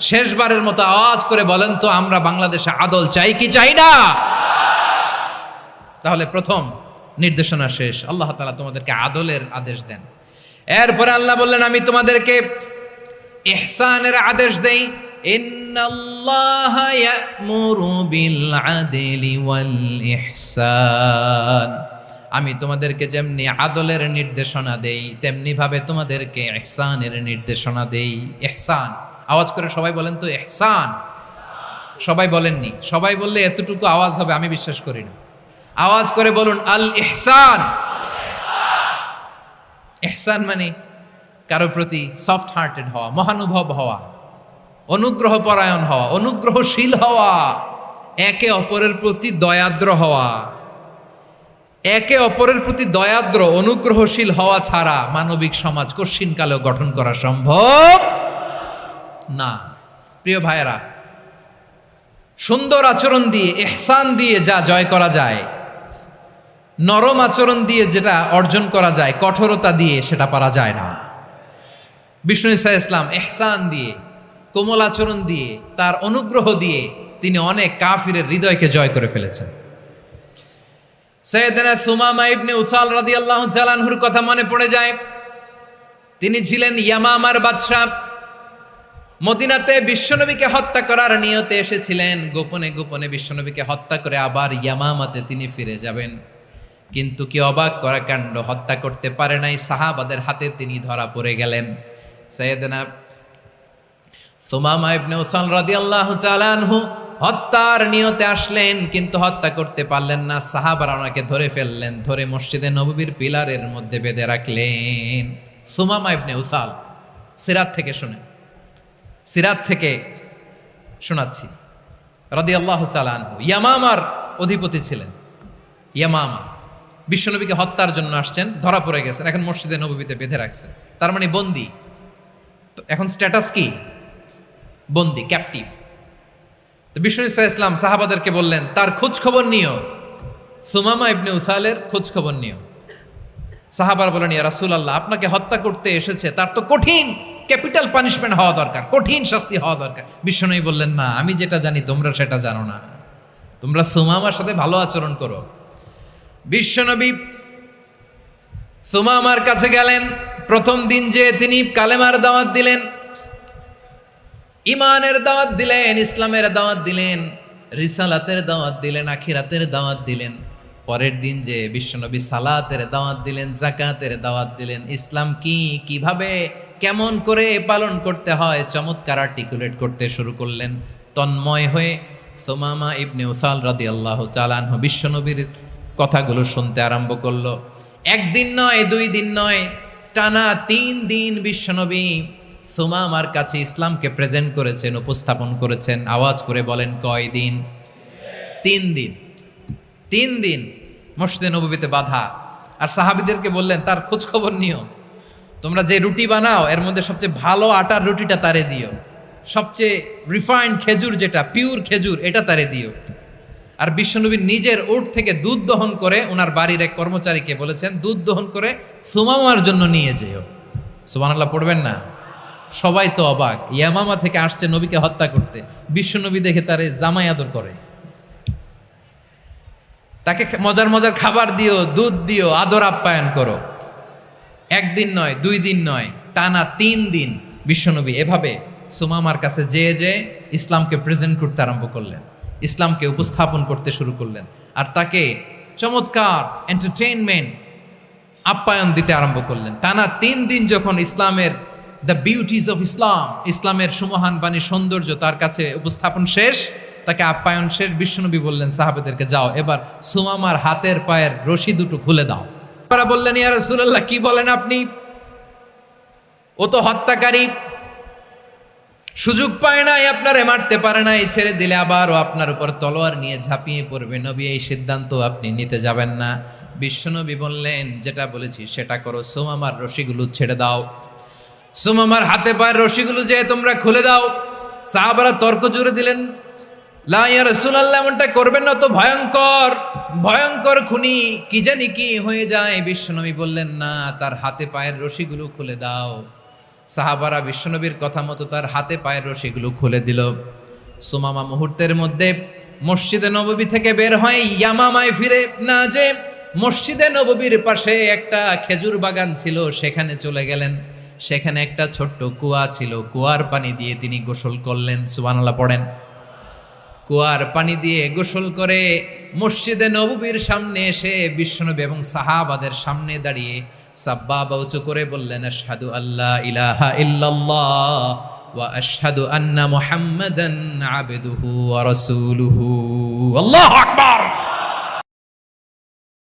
শেষবারের মতো আওয়াজ করে বলেন তো, আমরা বাংলাদেশে আদল চাই কি চাই না? তাহলে প্রথম নির্দেশনা শেষ। আল্লাহ তাআলা তোমাদেরকে আদলের আদেশ দেন। এরপরে আল্লাহ বললেন আমি তোমাদেরকে ইহসানের আদেশ দেই। ইন্নাল্লাহা ইয়া'মুরু বিল আদলি ওয়াল ইহসান। আমি তোমাদেরকে যেমনি আদলের নির্দেশনা দেই, তেমনি ভাবে তোমাদেরকে ইহসানের নির্দেশনা দেই। ইহসান, আওয়াজ করে সবাই বলেন তো ইহসান। সবাই বলেননি, সবাই বললে এতটুকু আওয়াজ হবে আমি বিশ্বাস করি না। আওয়াজ করে বলুন আল ইহসান। ইহসান মানে কারো প্রতি সফট হার্টেড হওয়া, মহানুভব হওয়া, অনুগ্রহ পরায়ণ হওয়া, অনুগ্রহশীল হওয়া, একে অপরের প্রতি দয়াদ্র হওয়া। একে অপরের প্রতি দয়াদ্র অনুগ্রহশীল হওয়া ছাড়া মানবিক সমাজ কশিনকালেও গঠন করা সম্ভব না। প্রিয় ভাইয়েরা, সুন্দর আচরণ দিয়ে, ইহসান দিয়ে যা জয় করা যায়, নরম আচরণ দিয়ে যেটা অর্জন করা যায়, কঠোরতা দিয়ে সেটা পারা যায় না। বিষ্ণু ঈসা ইসলাম ইহসান দিয়ে, কোমল আচরণ দিয়ে, তার অনুগ্রহ দিয়ে তিনি অনেক কাফিরের হৃদয়কে জয় করে ফেলেছেন। সাইয়েদনা সুমামা ইবনে উসাল রাদিয়াল্লাহু তাআলা আনহুর কথা মনে পড়ে যায়। তিনি ছিলেন ইয়ামামার বাদশা। মদিনাতে বিশ্বনবীকে হত্যা করার নিয়তে এসেছিলেন। গোপনে গোপনে বিশ্বনবীকে হত্যা করে আবার ইয়ামামাতে তিনি ফিরে যাবেন। কিন্তু কি অবাক করা কাণ্ড, হত্যা করতে পারে নাই, সাহাবাদের হাতে তিনি ধরা পড়ে গেলেন। সাইয়েদনা সুমামা ইবনে উসাল রাদিয়াল্লাহু তাআলা আনহু হত্যার নিয়তে আসলেন, কিন্তু হত্যা করতে পারলেন না। সাহাবারা ওনাকে ধরে ফেললেন, ধরে মসজিদে নববীর পিলারের মধ্যে বেঁধে রাখলেন। সুমামা ইবনে উসাল, সিরাত থেকে শুনে, সিরাত থেকে শোনাচ্ছি, রাদিয়াল্লাহু তাআলা আনহু ইয়ামামার অধিপতি ছিলেন। ইয়ামামা বিশ্বনবীকে হত্যার জন্য আসছেন, ধরা পড়ে গেছেন, এখন মসজিদে নববীতে বেঁধে রাখছে, তার মানে বন্দী। এখন স্ট্যাটাস কি? বন্দী, ক্যাপটিভ। তো বিষ্ণু ইসলাম সাহাবাদেরকে বললেন তার খোঁজ খবর নিও, সুমামা ইবনে উসালের খোঁজ খবর নিও। সাহাবার বলেন, ইয়া রাসূলুল্লাহ, আপনাকে হত্যা করতে এসেছে, তার তো কঠিন ক্যাপিটাল পানিশমেন্ট হওয়া দরকার, কঠিন শাস্তি হওয়া দরকার। বিষ্ণু বললেন, না, আমি যেটা জানি তোমরা সেটা জানো না, তোমরা সুমামার সাথে ভালো আচরণ করো। বিশ্বনবী সুমামার কাছে গেলেন। প্রথম দিন যে তিনি কালেমার দাওয়াত দিলেন, ইমানের দাওয়াত দিলেন, ইসলামের দাওয়াত দিলেন, রিসালাতের দাওয়াত দিলেন, আখিরাতের দাওয়াত দিলেন। পরের দিন যে বিশ্বনবী সালাতের দাওয়াত দিলেন, যাকাতের দাওয়াত দিলেন, ইসলাম কি, কিভাবে, কেমন করে পালন করতে হয় চমৎকার আর্টিকুলেট করতে শুরু করলেন। তন্ময় হয়ে সুমামা ইবনে উসাল রাদিয়াল্লাহু তাআলা আনহু বিশ্বনবীর কথাগুলো শুনতে আরম্ভ করলো। একদিন নয়, 2 দিন নয়, টানা 3 দিন বিশ্বনবী সুমামার কাছে ইসলামকে প্রেজেন্ট করেছেন, উপস্থাপন করেছেন। আওয়াজ করে বলেন, কয় দিন? 3 দিন। 3 দিন মসজিদে নববীতে বাধা। আর সাহাবীদেরকে বললেন তার খোঁজ খবর নিও, তোমরা যে রুটি বানাও এর মধ্যে সবচেয়ে ভালো আটার রুটিটা তারে দিও, সবচেয়ে রিফাইন্ড খেজুর, যেটা পিওর খেজুর, এটা তারে দিও। আর বিশ্বনবী নিজের উট থেকে দুধ দহন করে ওনার বাড়ির এক কর্মচারীকে বলেছেন, দুধ দহন করে সুমামার জন্য নিয়ে যেও। সুবহানাল্লাহ পড়বেন না? সবাই তো অবাক, ইয়ামামা থেকে আসছে নবীকে হত্যা করতে, বিশ্বনবী দেখে তারে জামাই আদর করে, তাকে মজার মজার খাবার দিও, দুধ দিও, আদর আপ্যায়ন করো। 1 দিন নয়, 2 দিন নয়, টানা 3 দিন বিশ্বনবী এভাবে সুমামার কাছে যেয়ে ইসলামকে প্রেজেন্ট করতে আরম্ভ করলেন, ইসলামকে উপস্থাপন করতে শুরু করলেন। আর তাকে চমৎকার এন্টারটেইনমেন্ট, আপ্যায়ন দিতে আরম্ভ করলেন। টানা 3 দিন যখন ইসলামের দ্য বিউটিজ অফ ইসলাম, ইসলামের সুমহান বাণী, সৌন্দর্য তার কাছে উপস্থাপন শেষ, তাকে আপ্যায়ন শেষ, বিশ্বনবী বললেন সাহাবাদেরকে, যাও এবার সুমামার হাতের পায়ের রশি দুটো খুলে দাও। তারা বললেন, ইয়া রাসূলুল্লাহ, কি বলেন আপনি? ও তো হত্যাকারী, সুযোগ পায় নাই, আপনারে মারতে পারে নাই, ছেড়ে দিলে আবার ও আপনার উপর তলোয়ার নিয়ে ঝাঁপিয়ে পড়বে। নবী, এই সিদ্ধান্ত আপনি নিতে যাবেন না। বিশ্বনবী বললেন, যেটা বলেছি সেটা করো, সুমামার রশিগুলো ছেড়ে দাও, সুমামার হাতে পায়ের রশিগুলো যে তোমরা খুলে দাও। সাহাবারা তর্ক জুড়ে দিলেন, লা ইয়া রাসূলুল্লাহ, এমনটা করবেন না, তো ভয়ঙ্কর, ভয়ঙ্কর খুনি, কি জানি কি হয়ে যায়। বিশ্বনবী বললেন, না, তার হাতে পায়ের রশিগুলো খুলে দাও। সাহাবারা বিশ্বনবীর কথা মতো তার হাতে পায়ের রশিগুলো খুলে দিল। সুমামা মুহূর্তের মধ্যে মসজিদে নববী থেকে বের হয়ে ইয়ামামায় ফিরে না যে মসজিদে নববীর পাশে একটা খেজুর বাগান ছিল, সেখানে চলে গেলেন। সেখানে একটা ছোট্ট কুয়া ছিল, কুয়ার পানি দিয়ে তিনি গোসল করলেন। সুবহানাল্লাহ পড়েন। কুয়ার পানি দিয়ে গোসল করে মসজিদে নববীর সামনে এসে বিশ্বনবী এবং সাহাবাদের সামনে দাঁড়িয়ে সাব্বাবা উঁচু করে বললেন, আশহাদু আল্লা ইলাহা ইল্লাল্লাহ ওয়া আশহাদু আন্না মুহাম্মাদান আবদুহু ওয়া রাসূলুহু। আল্লাহু আকবার।